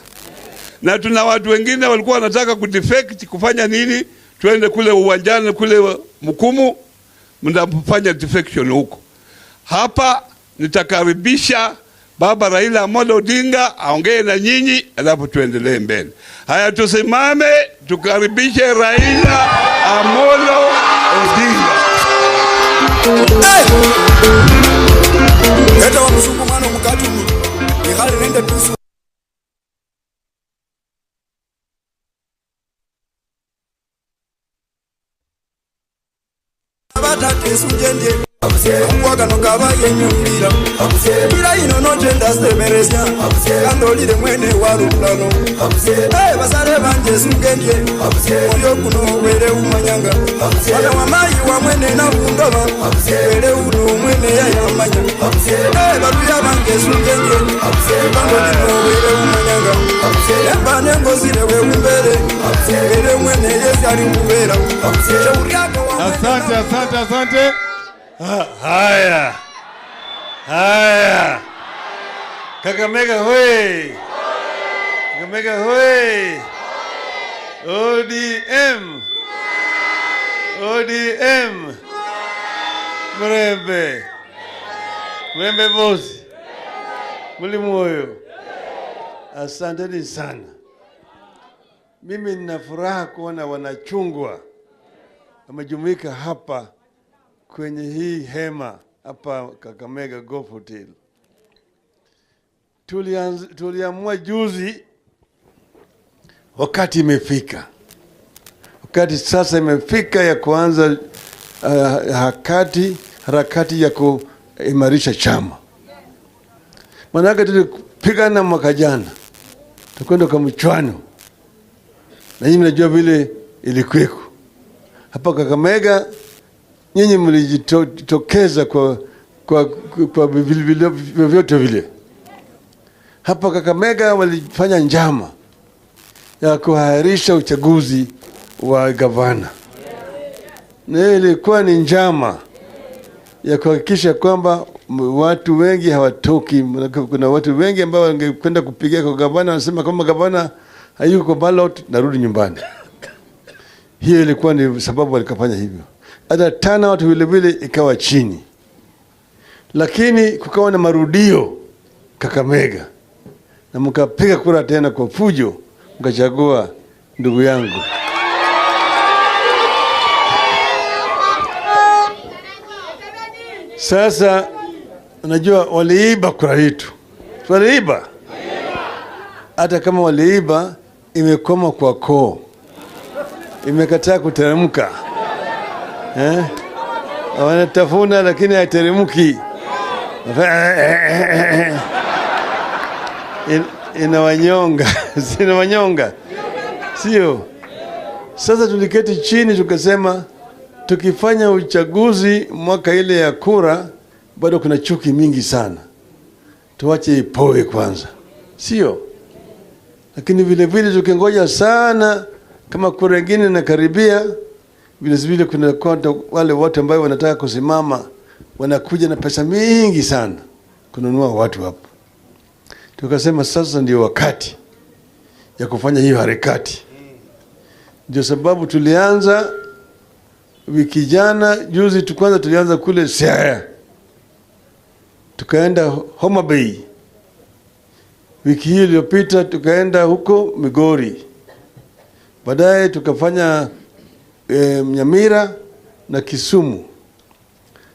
[SPEAKER 15] Na tuna watu wengine walikuwa wanataka kudefect, kufanya nini? Tuende kule uwanjani kule Mkumu, mnafanya defection huko. Hapa nitakaribisha Baba Raila Amolo Odinga aongee na nyinyi, alafu tuendelee mbele. Haya, tusimame tukaribishe Raila Amolo Odinga.
[SPEAKER 14] Eta wa mzungu mwana mkatu ni hali nende tusu. Abata tesunjende Amwaga no kabaye nyumira Mira ino no jenda stemeresya Kandolire mwene warulano basare banje sungendye Oyo kuno were umanyanga Wana wamayi wa mwene na kundoba Were uno mwene ya yamanya Baruya banje sungendye Kandolire were umanyanga Emba nengo zire we umbere Were mwene yezari mbera
[SPEAKER 1] Asante, asante, asante.
[SPEAKER 16] Haya. Haya. Kakamega hoi. Kakamega hoi. ODM. ODM. Mulembe. Mulembe bosi. Mulimoyo. Asanteni sana. Mimi nina furaha kuona wanachungwa wamejumuika hapa kwenye hii hema hapa Kakamega Golf Hotel. Tuliamua juzi, wakati imefika. Wakati sasa imefika ya kuanza harakati ya kuimarisha chama. Manake tulipigana mwaka jana. Tukwenda kwa mchwano. Na nyinyi mnajua vile ilikuweko. Hapa Kakamega nyinyi mlijitokeza kwa vyote vile. Hapa Kakamega walifanya njama ya kuahirisha uchaguzi wa gavana. Na ilikuwa ni njama ya kuhakikisha kwamba watu wengi hawatoki. Kuna watu wengi ambao wangekwenda kupigia kwa gavana, wanasema kama gavana hayuko kwa ballot, narudi nyumbani. Hiyo ilikuwa ni sababu walikafanya hivyo. Hata tana watu vile vile ikawa chini. Lakini kukawa na marudio Kakamega. Na mkapiga kura tena kwa fujo, mkachagua ndugu yangu. Sasa unajua waliiba kura yetu. Waliiba. Hata kama waliiba, imekoma kwa koo. Imekataa kuteremka. Wanatafuna lakini haiteremki. Inawanyonga. Inawanyonga. Sio? Sasa tuliketi chini tukasema tukifanya uchaguzi mwaka ile ya kura bado kuna chuki mingi sana. Tuache ipoe kwanza. Sio? Lakini vile vile tukingoja sana kama kura nyingine inakaribia, vile vile kuna wale watu ambao wanataka kusimama wanakuja na pesa mingi sana kununua watu hapo. Tukasema sasa ndio wakati ya kufanya hiyo harakati. Ndio sababu tulianza wiki jana, juzi kwanza tulianza kule Siaya. Tukaenda Homa Bay. Wiki hii iliyopita tukaenda huko Migori. Baadaye tukafanya Nyamira na Kisumu.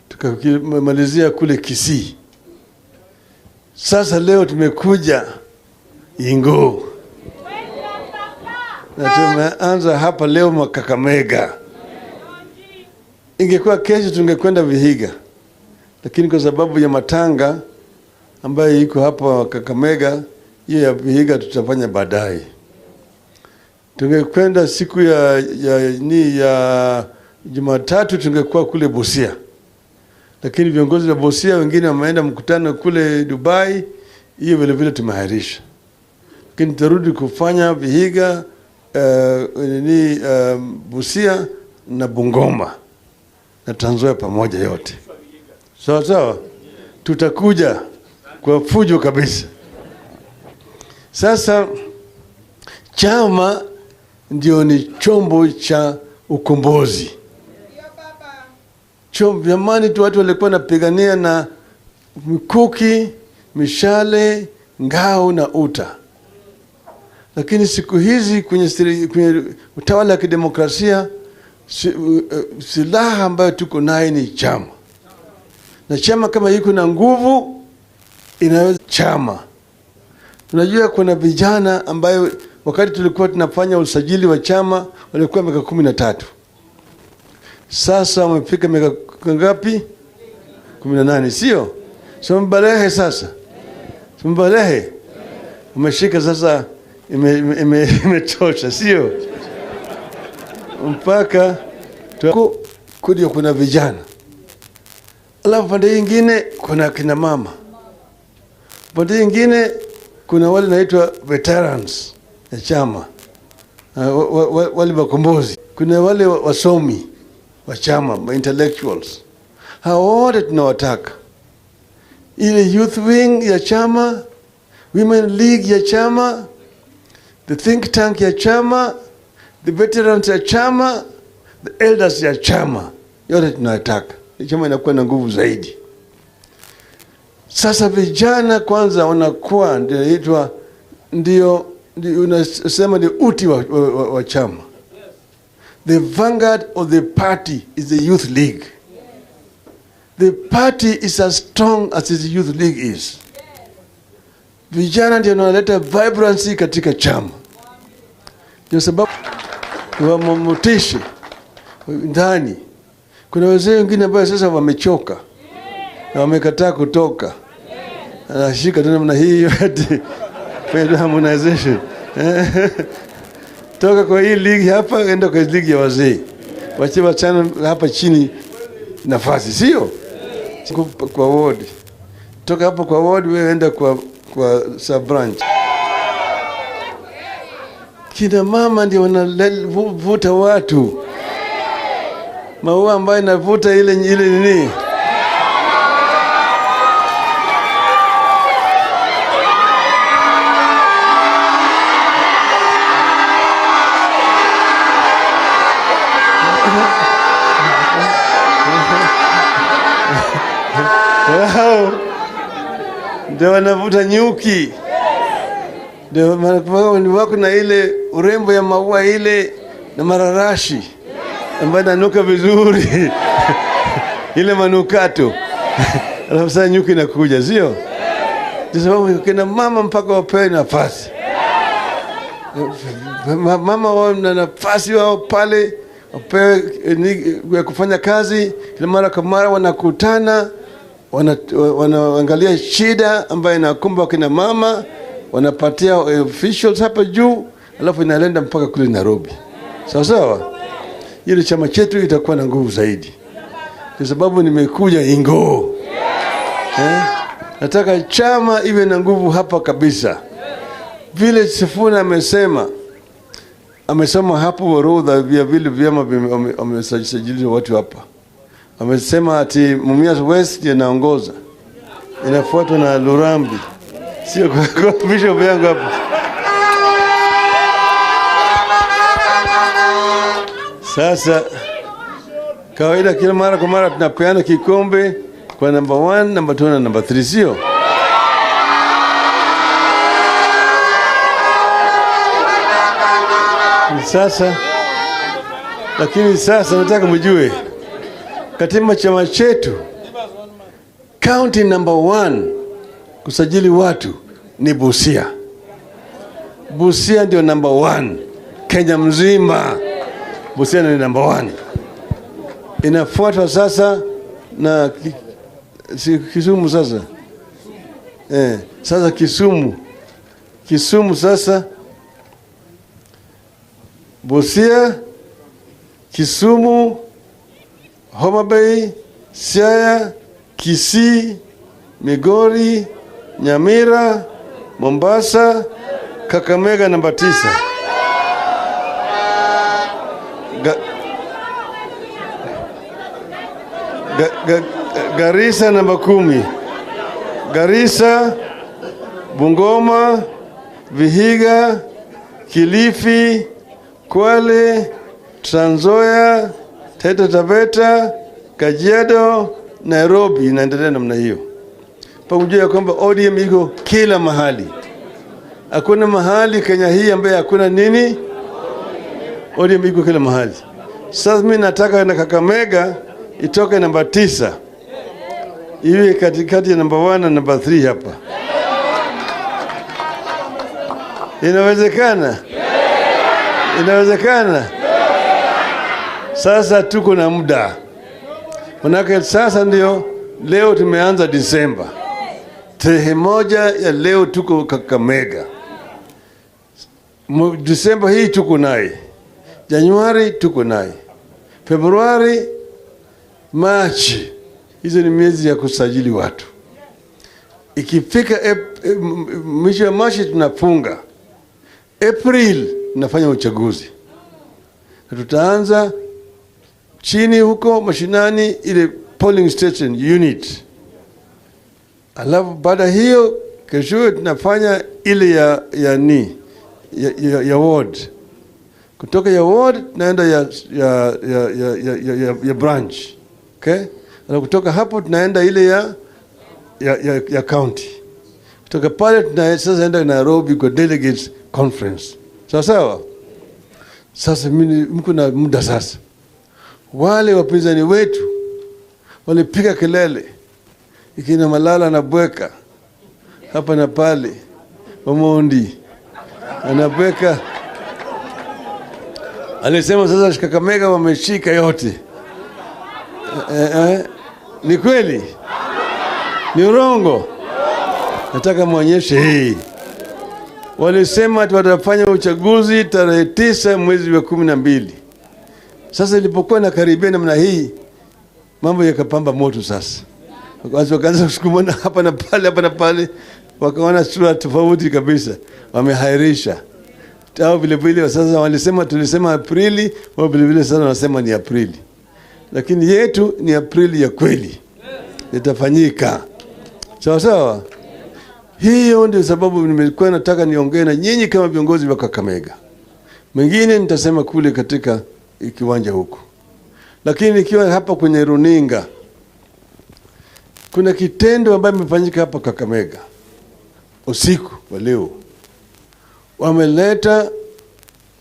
[SPEAKER 16] Tukamalizia kule Kisii. Sasa leo tumekuja Ingo. Na tumeanza hapa leo Kakamega. Ingekuwa kesho tungekwenda Vihiga, lakini kwa sababu ya matanga ambayo iko hapa Kakamega, hiyo ya Vihiga tutafanya baadaye. Tungekwenda siku ya Jumatatu, tungekuwa kule Busia, lakini viongozi wa Busia wengine wameenda mkutano kule Dubai, hiyo vile vile tumehairisha. Lakini tutarudi kufanya Vihiga, Busia na Bungoma na Trans Nzoia pamoja yote. Sawa sawa, tutakuja kwa fujo kabisa. Sasa chama ndio ni chombo cha ukombozi. Zamani tu watu walikuwa napigania na mikuki, mishale, ngao na uta. Lakini siku hizi kwenye utawala wa kidemokrasia, silaha ambayo tuko nayo ni chama. Na chama kama yuko na nguvu, inaweza chama. Tunajua kuna vijana ambayo wakati tulikuwa tunafanya usajili wa chama walikuwa miaka 13. Sasa wamefika miaka ngapi? 18, sio? So mbalehe sasa. Mbalehe. Umeshika sasa imetosha, sio? Mpaka kudio kuna vijana. Alafu pande nyingine kuna kina mama. Pande nyingine kuna wale naitwa veterans ya chama. Wale wakombozi. Kuna wale wasomi wa chama, intellectuals. Hao wote tunawataka. Ile youth wing ya chama, women league ya chama, the think tank ya chama, the veterans ya chama, the elders ya chama, yote tunawataka. Chama inakuwa na nguvu zaidi. Sasa vijana kwanza wanakuwa ndio unasema ni uti wa chama. The vanguard of the party is the youth league. The party is as strong as the youth league is. Vijana ndio wanaleta vibrancy katika chama. Ndio sababu wamotishe ndani. Kuna wazee wengine ambao sasa wamechoka na wamekataa kutoka. Anashika tu namna hii hadi fanya harmonization. Toka kwa hii league hapa enda kwa league ya wazee. Wache wachana hapa chini nafasi, sio? Kwa ward. Toka hapa kwa ward wewe enda kwa sub branch. Kina mama ndio wanavuta watu. Maua ambayo inavuta ile nini? Wow. Ndio wanavuta nyuki. Ndio wako na ile urembo ya maua ile na mararashi ambayo inanuka vizuri. Ile manukato. Alafu sasa nyuki inakuja, sio? Kwa sababu kina mama mpaka wapewe nafasi. Mama wao na nafasi wao pale wapewe kufanya kazi, kila mara kwa mara wanakutana, wanaangalia shida ambayo inakumba kina mama, wanapatia officials hapa juu, alafu inaenda mpaka kule Nairobi. Sawa sawa? Ile chama chetu itakuwa na nguvu zaidi. Kwa sababu nimekuja Ingo. Nataka chama iwe na nguvu hapa kabisa. Vile Sifuna amesema hapo orodha vya vile vyama wamesajili watu hapa. Amesema ati Mumias West inaongoza. Inafuatwa na Lurambi. Sio kwa bishop yangu hapa. Sasa kawaida kila mara kwa mara tunapeana kikombe kwa number 1, number 2 na number 3, sio? Sasa lakini sasa nataka mjue katika chama chetu county number 1 kusajili watu ni Busia. Busia ndio number 1 Kenya mzima. Busia ni number 1. Inafuatwa sasa na Kisumu sasa. Sasa Kisumu sasa, Busia, Kisumu, Homa Bay, Siaya, Kisii, Migori, Nyamira, Mombasa, Kakamega namba 9. Garissa namba 10. Garissa, Bungoma, Vihiga, Kilifi, Kwale, Trans Nzoia, Taita Taveta, Kajiado, Nairobi, inaendelea namna hiyo. Pakujua kwamba ODM iko kila mahali. Hakuna mahali Kenya hii ambaye hakuna nini? ODM iko kila mahali. Sasa mimi nataka na Kakamega itoke namba 9. Iwe katikati ya namba 1 na namba 3 hapa. Inawezekana? Inawezekana? Sasa tuko na muda. Manake sasa ndio leo tumeanza Disemba. Tarehe 1 ya leo tuko Kakamega. Disemba hii tuko naye. Januari tuko naye. Februari, Machi. Hizo ni miezi ya kusajili watu. Ikifika mwisho wa Machi tunafunga. April tunafanya uchaguzi. Na tutaanza chini huko mashinani ile polling station unit. Alafu baada hiyo kesho tunafanya ile ya ward. Kutoka ya ward tunaenda ya branch. Okay? Na kutoka hapo tunaenda ile ya county. Kutoka pale sasa enda Nairobi kwa delegates conference. Sawa? Sasa mko na muda sasa. Wale wapinzani wetu walipiga kelele. Ikina Malala na Bweka hapa na pale. Omondi anabweka. Alisema sasa Kakamega wameshika yote. Ni kweli? Ni urongo? Nataka muonyeshe hii. Walisema watafanya uchaguzi tarehe 9 mwezi wa 12. Sasa ilipokuwa na karibia namna hii, mambo yakapamba moto sasa. Wakaanza kusukumana hapa na pale, wakaona sura tofauti kabisa. Wamehairisha. Tao vile sasa walisema tulisema Aprili, wao vile sasa wanasema ni Aprili. Lakini yetu ni Aprili ya kweli. Itafanyika. Sawa? Hiyo ndio sababu nimekuwa nataka niongee na nyinyi kama viongozi wa Kakamega. Mengine nitasema kule katika kiwanja huko. Lakini nikiwa hapa kwenye runinga, kuna kitendo ambacho kimefanyika hapa Kakamega. Usiku wa leo wameleta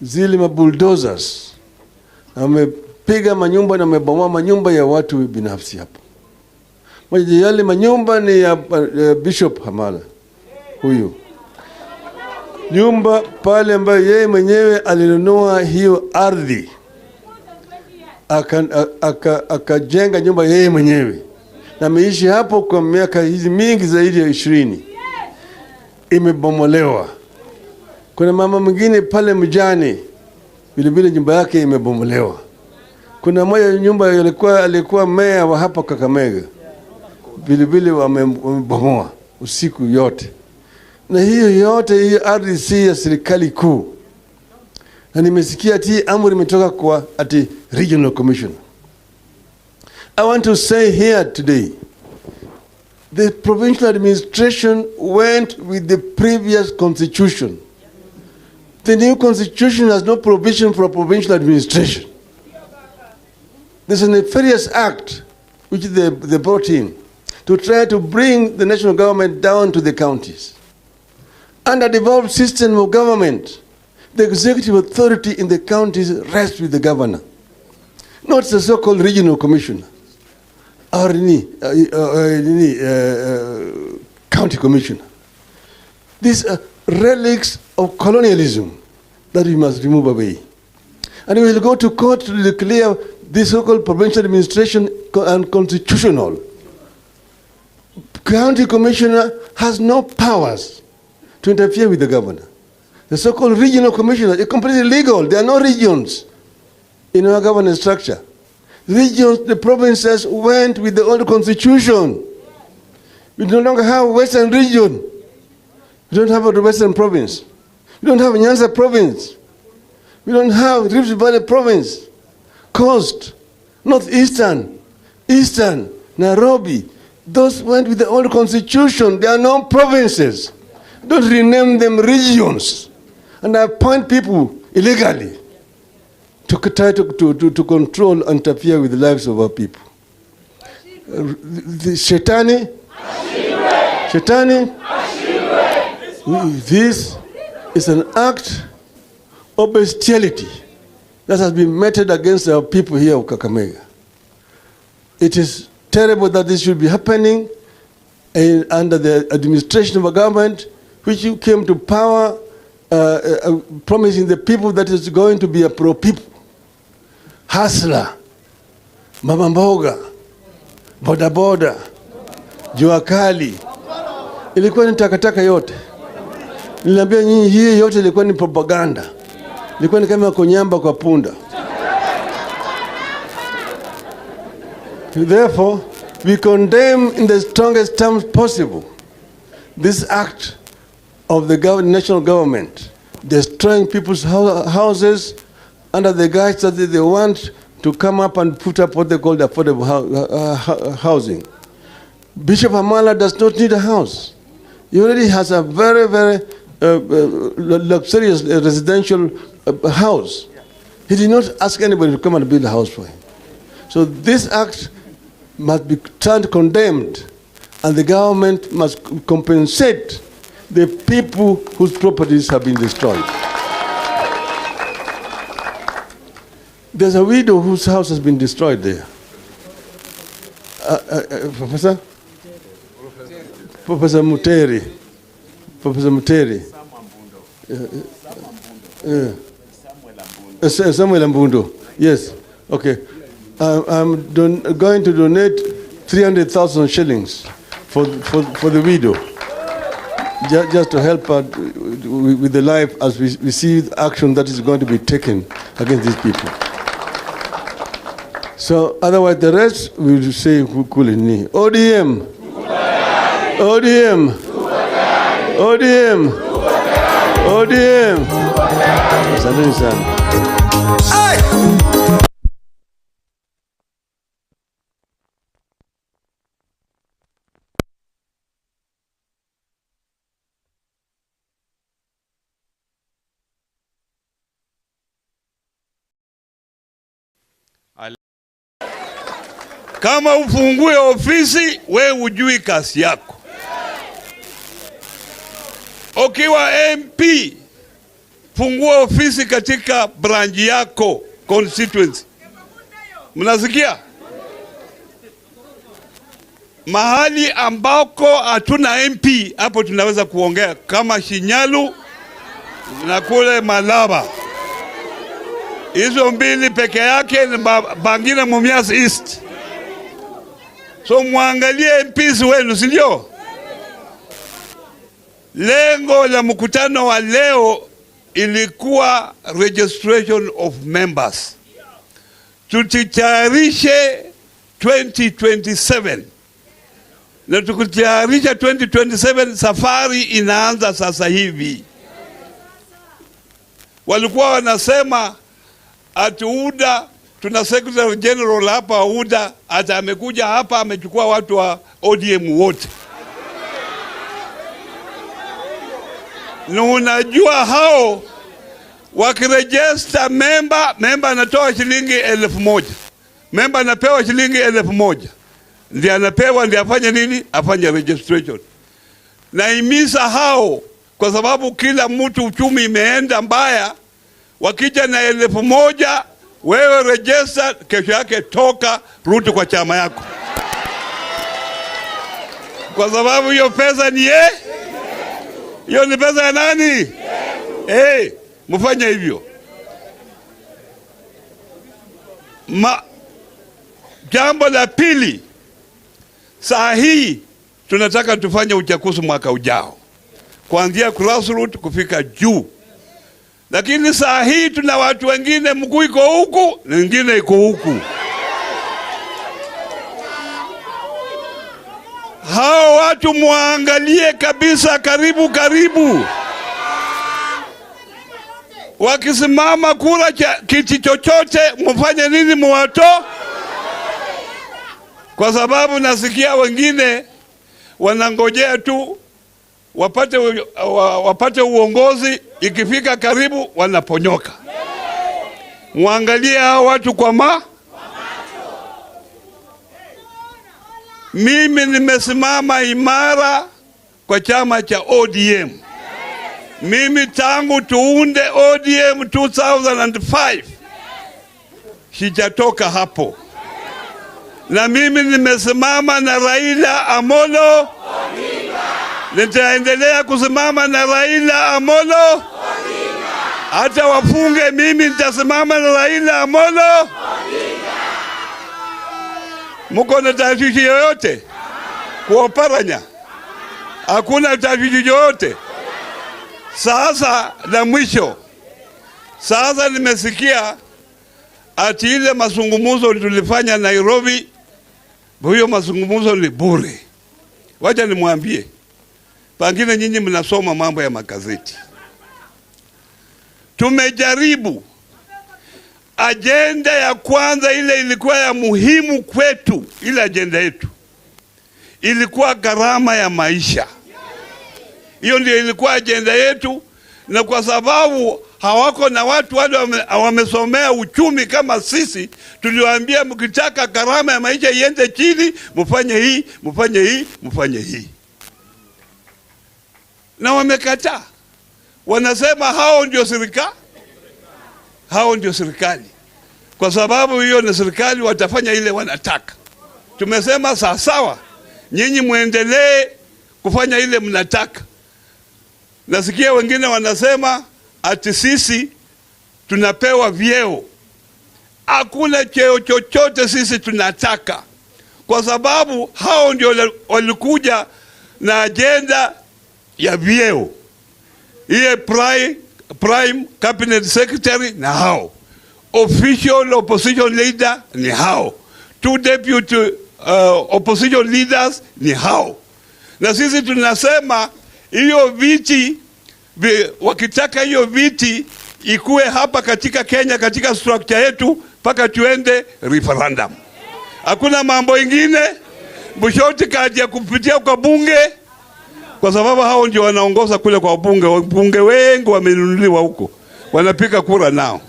[SPEAKER 16] zile mabulldozers. Wamepiga manyumba na wamebomoa manyumba ya watu binafsi hapa. Moja yale manyumba ni ya Bishop Hamala. Huyu nyumba pale ambayo yeye mwenyewe alinunua hiyo ardhi, akajenga nyumba yeye mwenyewe, na ameishi hapo kwa miaka hizi mingi zaidi ya 20. Imebomolewa. Kuna mama mwingine pale Mjani vile nyumba yake imebomolewa. Kuna moja nyumba alikuwa meya wa hapa Kakamega, vile wamebomoa usiku yote. Na hiyo yote hiyo ardhi si ya serikali kuu. Na nimesikia ati amri imetoka kwa regional commissioner. I want to say here today, the provincial administration went with the previous constitution. The new constitution has no provision for a provincial administration. There's a nefarious act which they brought in to try to bring the national government down to the counties. Under the devolved system of government, the executive authority in the counties rests with the governor, not the so-called regional commissioner or county commissioner. These are relics of colonialism that we must remove away. And we will go to court to declare this so-called provincial administration unconstitutional. County commissioner has no powers to interfere with the governor. The so-called regional commissioner is completely illegal. There are no regions in our governance structure. Regions, the provinces went with the old constitution. We no longer have Western region. We don't have a Western province. We don't have Nyanza province. We don't have Rift Valley province. Coast, Northeastern, Eastern, Nairobi. Those went with the old constitution. They are no provinces. Don't rename them regions and appoint people illegally to try to control and interfere with the lives of our people. The Shetani, this is an act of bestiality that has been meted against our people here of Kakamega. It is terrible that this should be happening under the administration of a government which you came to power promising the people that is going to be a pro-people. Hustler, mama mboga, boda boda, jua kali, ilikuwa ni takataka yote. Niliambia nyinyi hii yote ilikuwa ni propaganda. Ilikuwa ni kama kunyamba kwa punda. Therefore, we condemn in the strongest terms possible this act of the national government destroying people's houses under the guise that they want to come up and put up what they call the affordable housing. Bishop Hamala does not need a house. He already has a very, very luxurious residential house. He did not ask anybody to come and build a house for him. So this act must be condemned, and the government must compensate the people whose properties have been destroyed. There's a widow whose house has been destroyed there. Professor? Professor Muteri. Professor Muteri. Samuel Mbundo. Yes. Okay. I'm going to donate 300,000 shillings for the widow, just to help her with the life as we see the action that is going to be taken against these people. So otherwise the rest we will say kulini. ODM. ODM. ODM. ODM. Asante sana.
[SPEAKER 15] Kama ufungue ofisi, we ujui kasi yako. Ukiwa MP, fungua ofisi katika branch yako, constituency. Mnasikia? Mahali ambako hatuna MP, hapo tunaweza kuongea kama Shinyalu na kule Malaba. Hizo mbili peke yake ni Bangina Mumias East. So muangalie MPs wenu, si ndio? Lengo la mkutano wa leo ilikuwa registration of members. Tutitayarishe 2027. Na tukitayarisha 2027, safari inaanza sasa hivi. Walikuwa wanasema ati UDA, tuna Secretary General hapa UDA, ata amekuja hapa amechukua watu wa ODM wote. Na unajua hao wakiregister member anatoa shilingi 1,000. Member anapewa shilingi 1,000. Ndiye anapewa, ndiye afanye nini? Afanye registration. Na imisa hao, kwa sababu kila mtu uchumi imeenda mbaya, wakija na 1,000, wewe register, kesho yake toka, rudi kwa chama yako. Kwa sababu hiyo pesa ni hiyo ni pesa ya nani? Mfanye hivyo. Jambo la pili, saa hii tunataka tufanye uchaguzi mwaka ujao, kuanzia grassroots kufika juu. Lakini saa hii tuna watu wengine, mkuu iko huku na wengine iko huku. Hao watu muangalie kabisa karibu karibu. Wakisimama kura kiti chochote, mfanye nini? Muwato. Kwa sababu nasikia wengine wanangojea tu wapate uongozi, ikifika karibu wanaponyoka. Muangalie hao watu kwa macho. Mimi nimesimama imara kwa chama cha ODM. Mimi tangu tuunde ODM 2005 sijatoka hapo. Na mimi nimesimama na Raila Amolo Odinga. Nitaendelea kusimama na Raila Amolo Odinga. Hata wafunge, mimi nitasimama na Raila Amolo Odinga. Muko na tatizo yoyote kwa Oparanya? Hakuna tatizo yoyote. Sasa la mwisho, sasa nimesikia ati ile mazungumzo tulifanya Nairobi, huyo mazungumzo ni bure. Wacha nimwambie, pengine nyinyi mnasoma mambo ya magazeti. Tumejaribu agenda ya kwanza, ile ilikuwa ya muhimu kwetu, ile agenda yetu ilikuwa gharama ya maisha. Hiyo ndio ilikuwa agenda yetu, na kwa sababu hawako na watu wale wamesomea uchumi kama sisi, tuliwaambia mkitaka gharama ya maisha iende chini, mfanye hii, mfanye hii, mfanye hii. Na wamekataa. Wanasema hao ndio serikali. Hao ndio serikali. Kwa sababu hiyo na serikali watafanya ile wanataka. Tumesema sawa, nyinyi muendelee kufanya ile mnataka. Nasikia wengine wanasema ati sisi tunapewa vyeo. Hakuna cheo chochote sisi tunataka, kwa sababu hao ndio walikuja na agenda ya vyeo. Iye prime cabinet secretary na hao, official opposition leader ni hao, 2 deputy opposition leaders ni hao. Na sisi tunasema hiyo viti, wakitaka hiyo viti ikuwe hapa katika Kenya, katika structure yetu, paka tuende referendum. Hakuna mambo ingine, mshoti kaji ya kupitia kwa bunge, kwa sababu hao ndio wanaongoza kule kwa bunge. Bunge wengi wamenunuliwa huko, wanapika kura nao.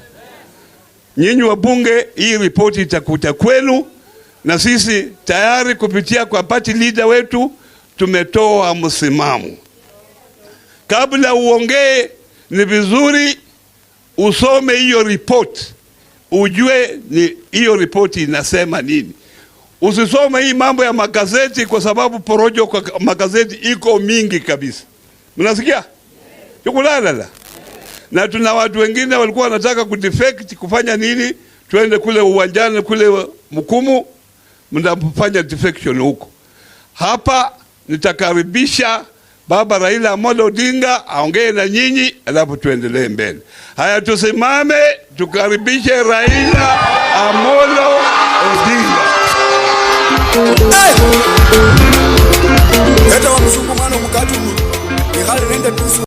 [SPEAKER 15] Nyinyi wa bunge, hii ripoti itakuja kwenu, na sisi tayari kupitia kwa party leader wetu tumetoa msimamo. Kabla uongee, ni vizuri usome hiyo report, ujue ni hiyo report inasema nini. Usisome hii mambo ya magazeti, kwa sababu porojo kwa magazeti iko mingi kabisa. Mnasikia? Yukulala. Na tuna watu wengine walikuwa wanataka kudefect, kufanya nini? Tuende kule uwanjani kule Mkumu, mnafanya defection huko. Hapa nitakaribisha Baba Raila Amolo Odinga aongee na nyinyi, alafu tuendelee mbele. Haya, tusimame tukaribishe Raila Amolo Odinga.
[SPEAKER 14] Eta wa mzungu mwana mkatu ni hali nende tusu.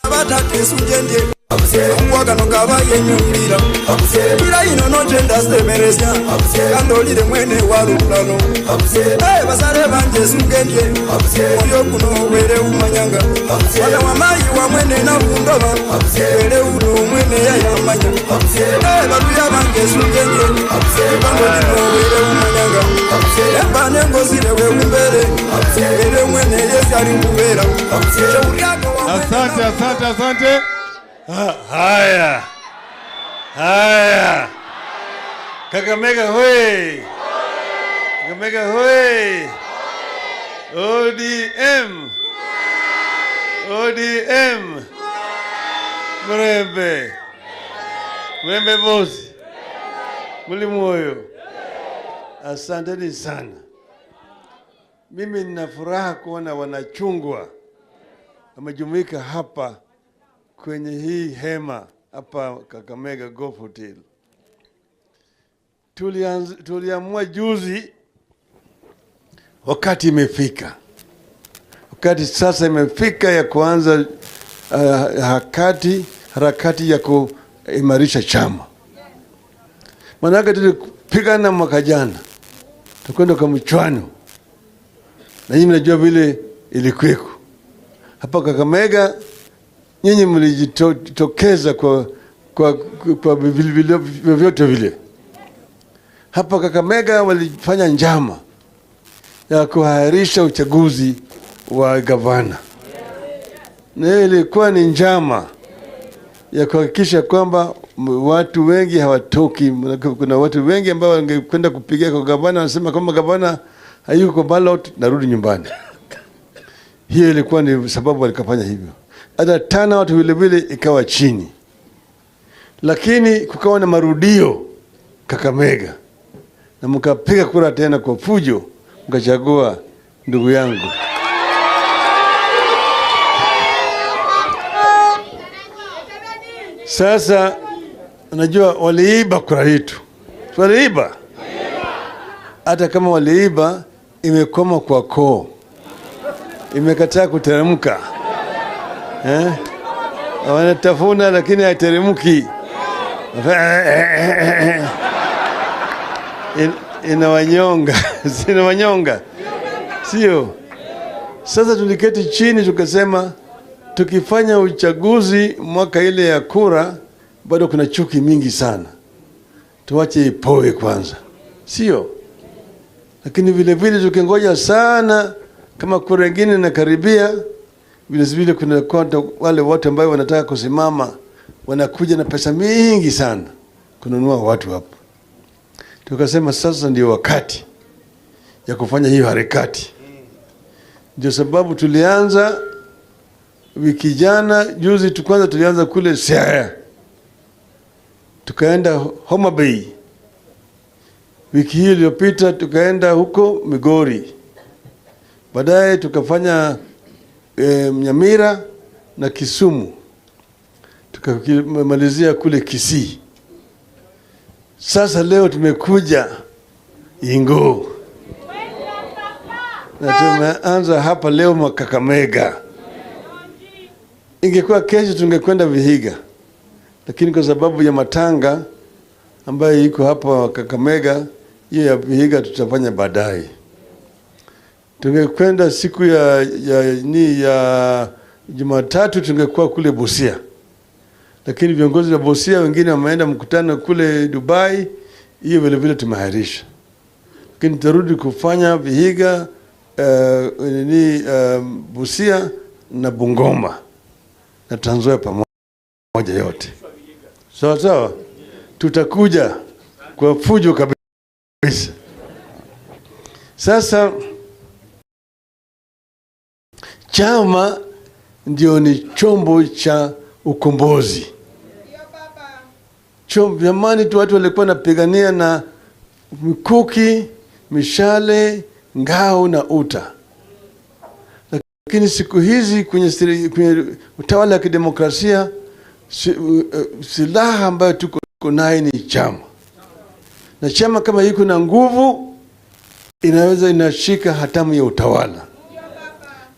[SPEAKER 14] Abata kesu jende Mwaga no kaba yenyumbira Bila ino no jenda stemeresya Kandoli de mwene warulano Basare banje sungendye Oyo kuno were umanyanga Wala wamayi wa mwene na undoba Were uno mwene ya yamanya Baruya banje sungendye Kandoli no were umanyanga Embane ngozile we umbere Were mwene yezari mbubera
[SPEAKER 16] Asante, asante, asante.
[SPEAKER 15] Haya. Haya. Kakamega hoye. Kakamega hoye. ODM. ODM.
[SPEAKER 16] Mulembe. Mulembe bosi. Muli moyo. Asanteni sana. Mimi nina furaha kuona wanachungwa wamejumuika hapa kwenye hii hema hapa Kakamega Golf Hotel. Tuliamua juzi, wakati imefika. Wakati sasa imefika ya kuanza harakati ya kuimarisha chama. Manake tulipigana mwaka jana, tukwenda kwa mchwano, na nyinyi mnajua vile ilikuweko hapa Kakamega. Nyinyi mlijitokeza kwa vyovyote vile. Hapa Kakamega walifanya njama ya kuahirisha uchaguzi wa gavana, na ilikuwa ni njama ya kuhakikisha kwamba watu wengi hawatoki. Kuna watu wengi ambao wangekwenda kupigia kwa gavana, wanasema kama gavana hayuko kwa ballot, narudi nyumbani. Hiyo ilikuwa ni sababu walikafanya hivyo. Hata tana watu vile vile ikawa chini, lakini kukawa na marudio Kakamega, na mkapiga kura tena kwa fujo, mkachagua ndugu yangu. Sasa unajua waliiba kura yetu. Waliiba. Hata kama waliiba, imekoma kwa koo. Imekataa kuteremka. Wanatafuna lakini haiteremki. Inawanyonga. Inawanyonga. Sio? Sasa tuliketi chini tukasema, tukifanya uchaguzi mwaka ile ya kura, bado kuna chuki mingi sana. Tuache ipoe kwanza. Sio? Lakini vile vile tukingoja sana, kama kura nyingine inakaribia, vile vile kuna wale watu ambao wanataka kusimama, wanakuja na pesa mingi sana kununua watu hapa. Tukasema sasa ndio wakati ya kufanya hiyo harakati. Ndio sababu tulianza wiki jana, juzi kwanza tulianza kule Siaya, tukaenda Homa Bay. Wiki hii iliyopita tukaenda huko Migori. Baadaye tukafanya Nyamira na Kisumu. Tukamalizia kule Kisii. Sasa leo tumekuja Ingo. Na tumeanza hapa leo Kakamega. Ingekuwa kesho tungekwenda Vihiga, lakini kwa sababu ya matanga ambayo iko hapa Kakamega, hiyo ya Vihiga tutafanya baadaye. Tungekwenda siku ya Jumatatu, tungekuwa kule Busia, lakini viongozi wa Busia wengine wameenda mkutano kule Dubai, hiyo vile vile tumeahirisha. Lakini tutarudi kufanya Vihiga, Busia na Bungoma na Trans Nzoia pamoja yote. Sawa sawa, tutakuja kwa fujo kabisa. Sasa chama ndio ni chombo cha ukombozi. Chombo zamani tu watu walikuwa napigania na mikuki, mishale, ngao na uta. Lakini siku hizi kwenye utawala wa kidemokrasia, silaha ambayo tuko nayo ni chama. Na chama kama iko na nguvu, inaweza inashika hatamu ya utawala.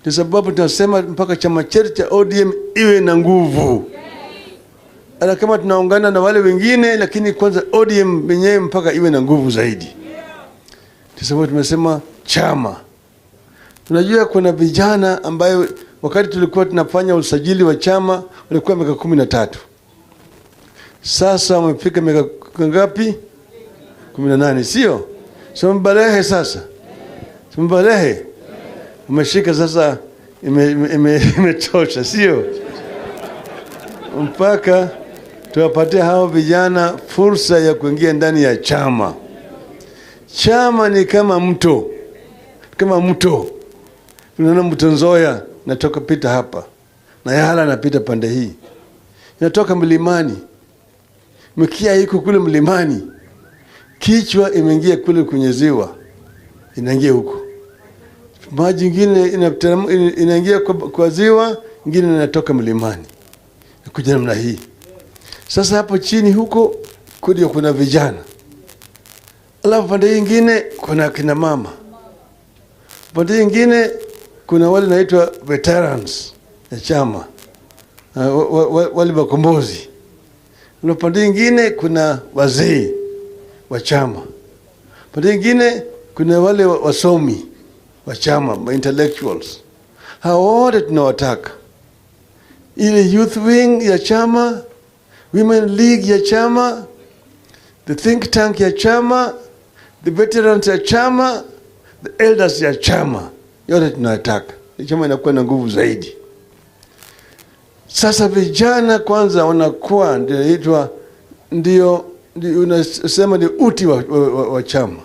[SPEAKER 16] Kwa sababu tunasema mpaka chama chetu cha ODM iwe na nguvu. Hata kama tunaungana na wale wengine, lakini kwanza ODM wenyewe mpaka iwe na nguvu zaidi. Kwa sababu tumesema chama. Tunajua kuna vijana ambayo wakati tulikuwa tunafanya usajili wa chama walikuwa miaka 13. Sasa wamefika miaka ngapi? 18, sio? Sio mbalehe sasa. Sio mbalehe. Umeshika sasa, imetosha, sio? Mpaka tuwapatie hao vijana fursa ya kuingia ndani ya chama. Chama ni kama mto. Kama mto. Unaona mto Nzoia natoka pita hapa. Na Yala napita pande hii. inatoka mlimani. Mkia iko kule mlimani, kichwa imeingia kule kwenye ziwa, inaingia huko. Maji ingine inaingia kwa ziwa, ingine inatoka mlimani, kuja namna hii. Sasa hapo chini huko kuna vijana, alafu pande nyingine kuna kina mama, pande nyingine kuna wale naitwa veterans ya chama, wale wakombozi. Na pande nyingine kuna wazee wa chama, pande nyingine kuna wale wasomi wa chama, intellectuals. Hao wote tunawataka. Ile youth wing ya chama, women league ya chama, the think tank ya chama, the veterans ya chama, the elders ya chama, yote tunawataka. Chama inakuwa na nguvu zaidi. Sasa vijana kwanza wanakuwa ndio unasema ni uti wa chama.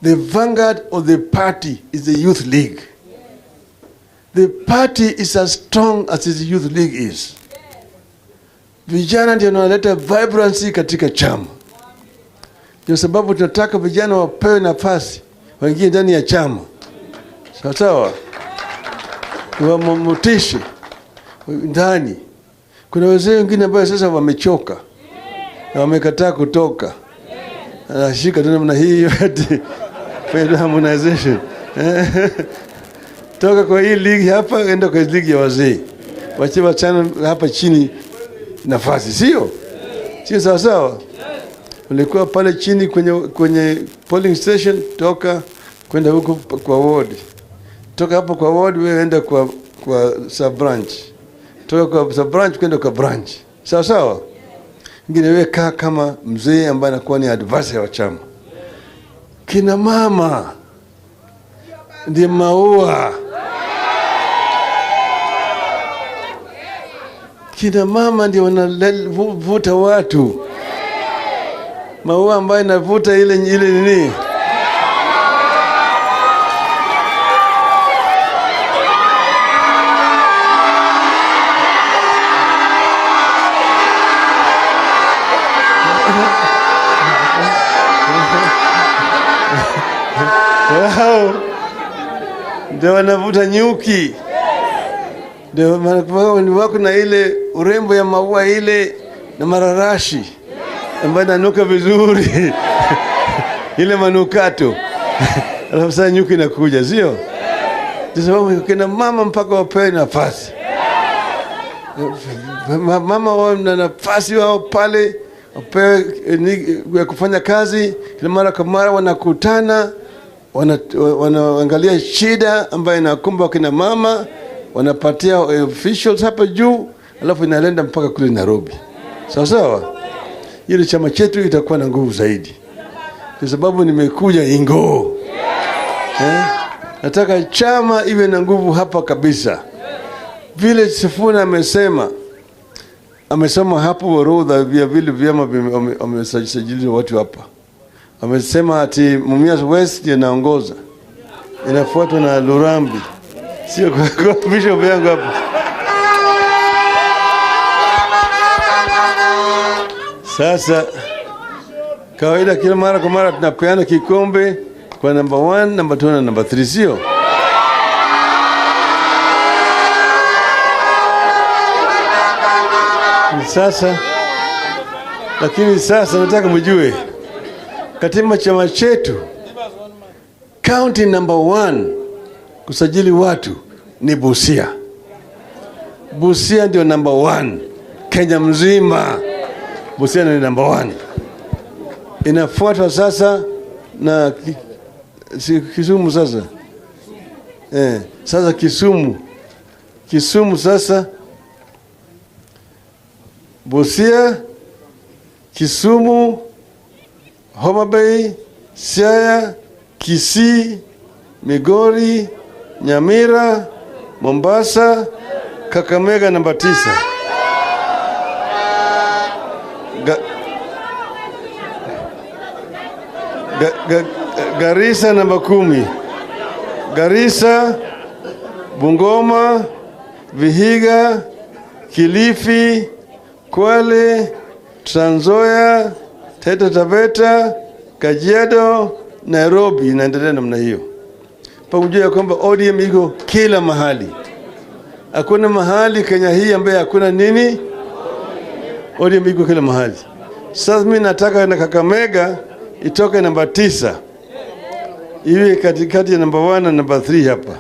[SPEAKER 16] The vanguard of the party is the youth league. The party is as strong as the youth league is. Vijana ndio wanaleta vibrancy katika chama. Ndio sababu tunataka vijana wapewe nafasi waingie ndani ya chama. Sawa? Wamotishe ndani. Kuna wazee wengine ambao sasa wamechoka na wamekataa kutoka. Anashika tu namna hii ati harmonization. Toka kwa hii league hapa enda kwa league ya wazee. Wache wachana hapa chini nafasi, sio? Sio sawa sawa? Ulikuwa pale chini kwenye polling station, toka kwenda huko kwa ward. Toka hapo kwa ward wewe enda kwa sub branch. Toka kwa sub branch kwenda kwa branch. Sawa sawa? Ngine wewe kaa kama mzee ambaye anakuwa ni advisor wa chama. Kina mama ndiye maua. Kina mama ndio wanavuta watu. Maua ambayo inavuta ile nini? Wow. Ndio wanavuta nyuki. Ndio wako na ile urembo ya maua ile na mararashi ambayo inanuka vizuri. Ile manukato. Alafu sasa nyuki inakuja, sio? Ndio sababu kina mama mpaka wapewe nafasi. Mama wao na nafasi wao pale wapewe kufanya kazi. Kila mara kwa mara wanakutana, wanaangalia shida ambayo inakumba kina mama, wanapatia officials hapa juu, alafu inaenda mpaka kule Nairobi. Sawa sawa? Ile chama chetu itakuwa na nguvu zaidi. Kwa sababu nimekuja Ingo. Nataka chama iwe na nguvu hapa kabisa. Vile Sifuna amesema hapo orodha vya vile vyama wamesajili watu hapa. Amesema ati Mumias West ndiye anaongoza. Inafuatwa na Lurambi. Sio kwa bishop yangu hapa. Sasa kawaida kila mara kwa mara tunapeana kikombe kwa number 1, number 2 na number 3, sio? Sasa lakini sasa nataka mjue katika chama chetu county number 1 kusajili watu ni Busia. Busia ndio number 1 Kenya mzima. Busia ni number 1. Inafuatwa sasa na Kisumu sasa. Sasa Kisumu sasa, Busia, Kisumu, Homa Bay, Siaya, Kisii, Migori, Nyamira, Mombasa, Kakamega namba 9. Garissa namba 10. Garissa, Bungoma, Vihiga, Kilifi, Kwale, Trans Nzoia, Taita Taveta, Kajiado, Nairobi inaendelea namna hiyo. Pamoja kwamba ODM iko kila mahali. Hakuna mahali Kenya hii ambaye hakuna nini? ODM iko kila mahali. Sasa mimi nataka na Kakamega itoke namba 9. Iwe katikati ya namba 1 na namba 3 hapa.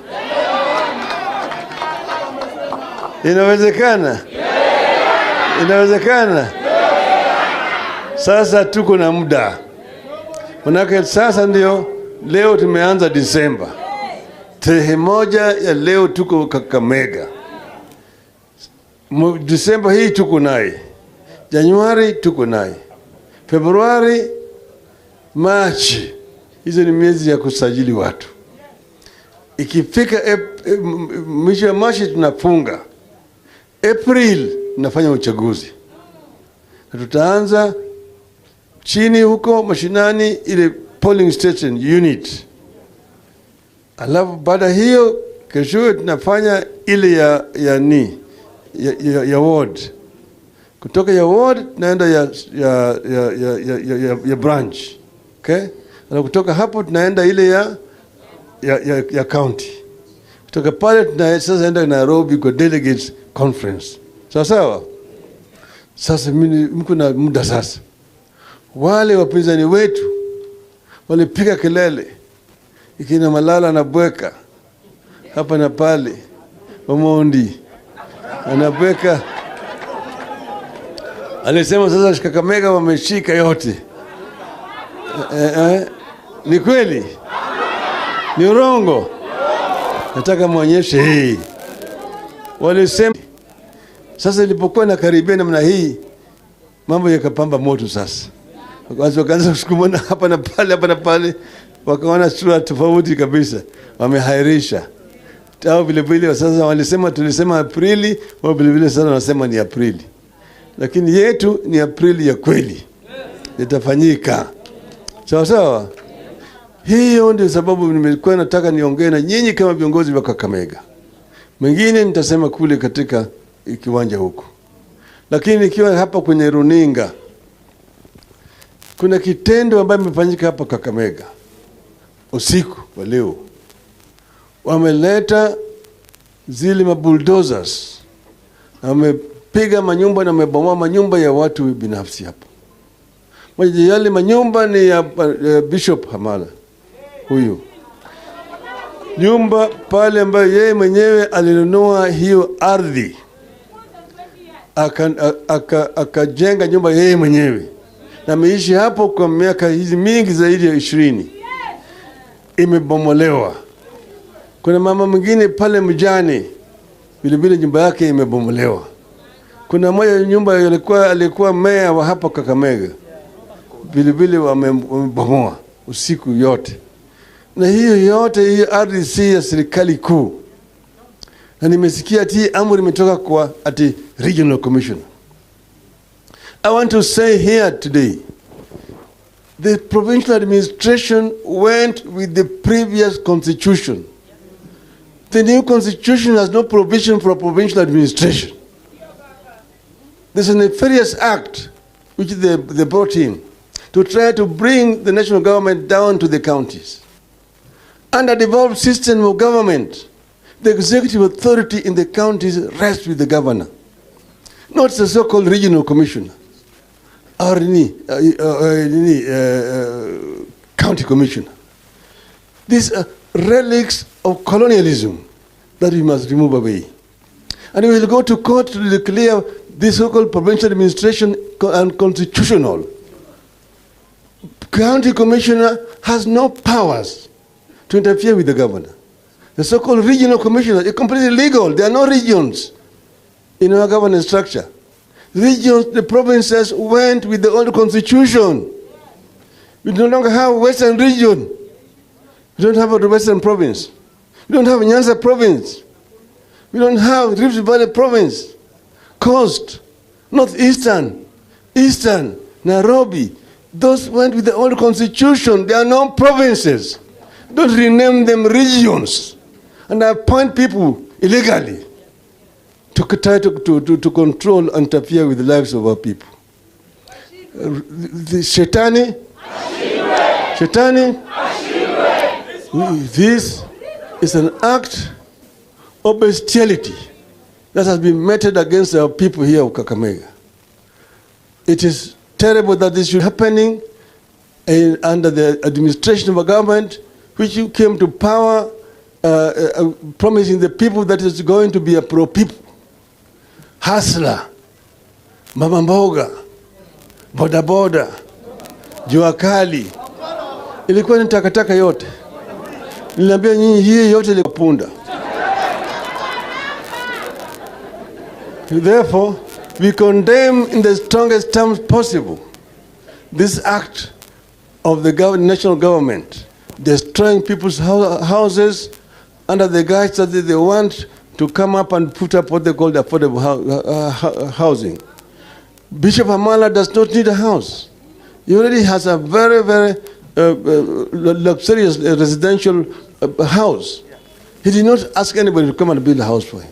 [SPEAKER 16] Inawezekana? Inawezekana? Sasa tuko na muda. Manake sasa ndio leo tumeanza Disemba. Tarehe 1 ya leo tuko Kakamega. Disemba hii tuko naye. Januari tuko naye. Februari, Machi. Hizo ni miezi ya kusajili watu. Ikifika mwisho wa Machi tunafunga. April tunafanya uchaguzi. Tutaanza chini huko mashinani ile polling station unit. Alafu baada hiyo kesho tunafanya ile ya ward. Kutoka ya ward tunaenda ya branch. Okay? Na kutoka hapo tunaenda ile ya county. Kutoka pale sasa enda Nairobi kwa delegates conference. Sawa? Sasa mko na muda sasa. Wale wapinzani wetu walipiga kelele. Ikina Malala na Bweka hapa na pale. Omondi anabweka. Alisema sasa Kakamega wameshika yote. Ni kweli? Ni urongo? Nataka muonyeshe hii. Walisema sasa ilipokuwa na karibia namna hii mambo yakapamba moto sasa. Wakaanza kusukumana hapa na pale, wakaona sura tofauti kabisa. Wamehairisha. Tao vile vile sasa walisema tulisema Aprili, wao vile vile sasa wanasema ni Aprili. Lakini yetu ni Aprili ya kweli. Itafanyika. Sawa? Hiyo ndio sababu nimekuwa nataka niongee na nyinyi kama viongozi wa Kakamega. Mengine nitasema kule katika kiwanja huko. Lakini nikiwa hapa kwenye runinga kuna kitendo ambacho kimefanyika hapa Kakamega. Usiku wa leo wameleta zile mabulldozers. Wamepiga manyumba na wamebomoa manyumba ya watu binafsi hapa. Moja yale manyumba ni ya Bishop Hamala. Huyu. Nyumba pale ambayo yeye mwenyewe alinunua hiyo ardhi. Akajenga nyumba yeye mwenyewe. Na ameishi hapo kwa miaka hizi mingi zaidi ya 20. Imebomolewa. Kuna mama mwingine pale mjane vile nyumba yake imebomolewa. Kuna moja nyumba alikuwa meya wa hapa Kakamega. Vile wamebomoa usiku yote. Na hiyo yote hiyo ardhi si ya serikali kuu. Na nimesikia ati amri imetoka kwa ati regional commissioner. I want to say here today, the provincial administration went with the previous constitution. The new constitution has no provision for a provincial administration. There's a nefarious act which they brought in to try to bring the national government down to the counties. Under the devolved system of government, the executive authority in the counties rests with the governor, not the so-called regional commissioner or county commissioner. These are relics of colonialism that we must remove away. And we will go to court to declare this so-called provincial administration unconstitutional. County commissioner has no powers to interfere with the governor. The so-called regional commissioners are completely legal. There are no regions in our governance structure. Regions, the provinces went with the old constitution. We no longer have Western region. We don't have a Western province. We don't have Nyanza province. We don't have Rift Valley province. Coast, Northeastern, Eastern, Nairobi. Those went with the old constitution. They are no provinces. Don't rename them regions and appoint people illegally to try to control and interfere with the lives of our people. The Shetani, this is an act of bestiality that has been meted against our people here of Kakamega. It is terrible that this should be happening under the administration of a government which you came to power promising the people that is going to be a pro-people. Hustler, mama mboga, boda boda, jua kali, ilikuwa ni takataka yote. Niliambia nyinyi hii yote ilipunda. Therefore, we condemn in the strongest terms possible this act of the national government destroying people's houses under the guise that they want to come up and put up what they call the affordable housing. Bishop Hamala does not need a house. He already has a very, very luxurious residential house. He did not ask anybody to come and build a house for him.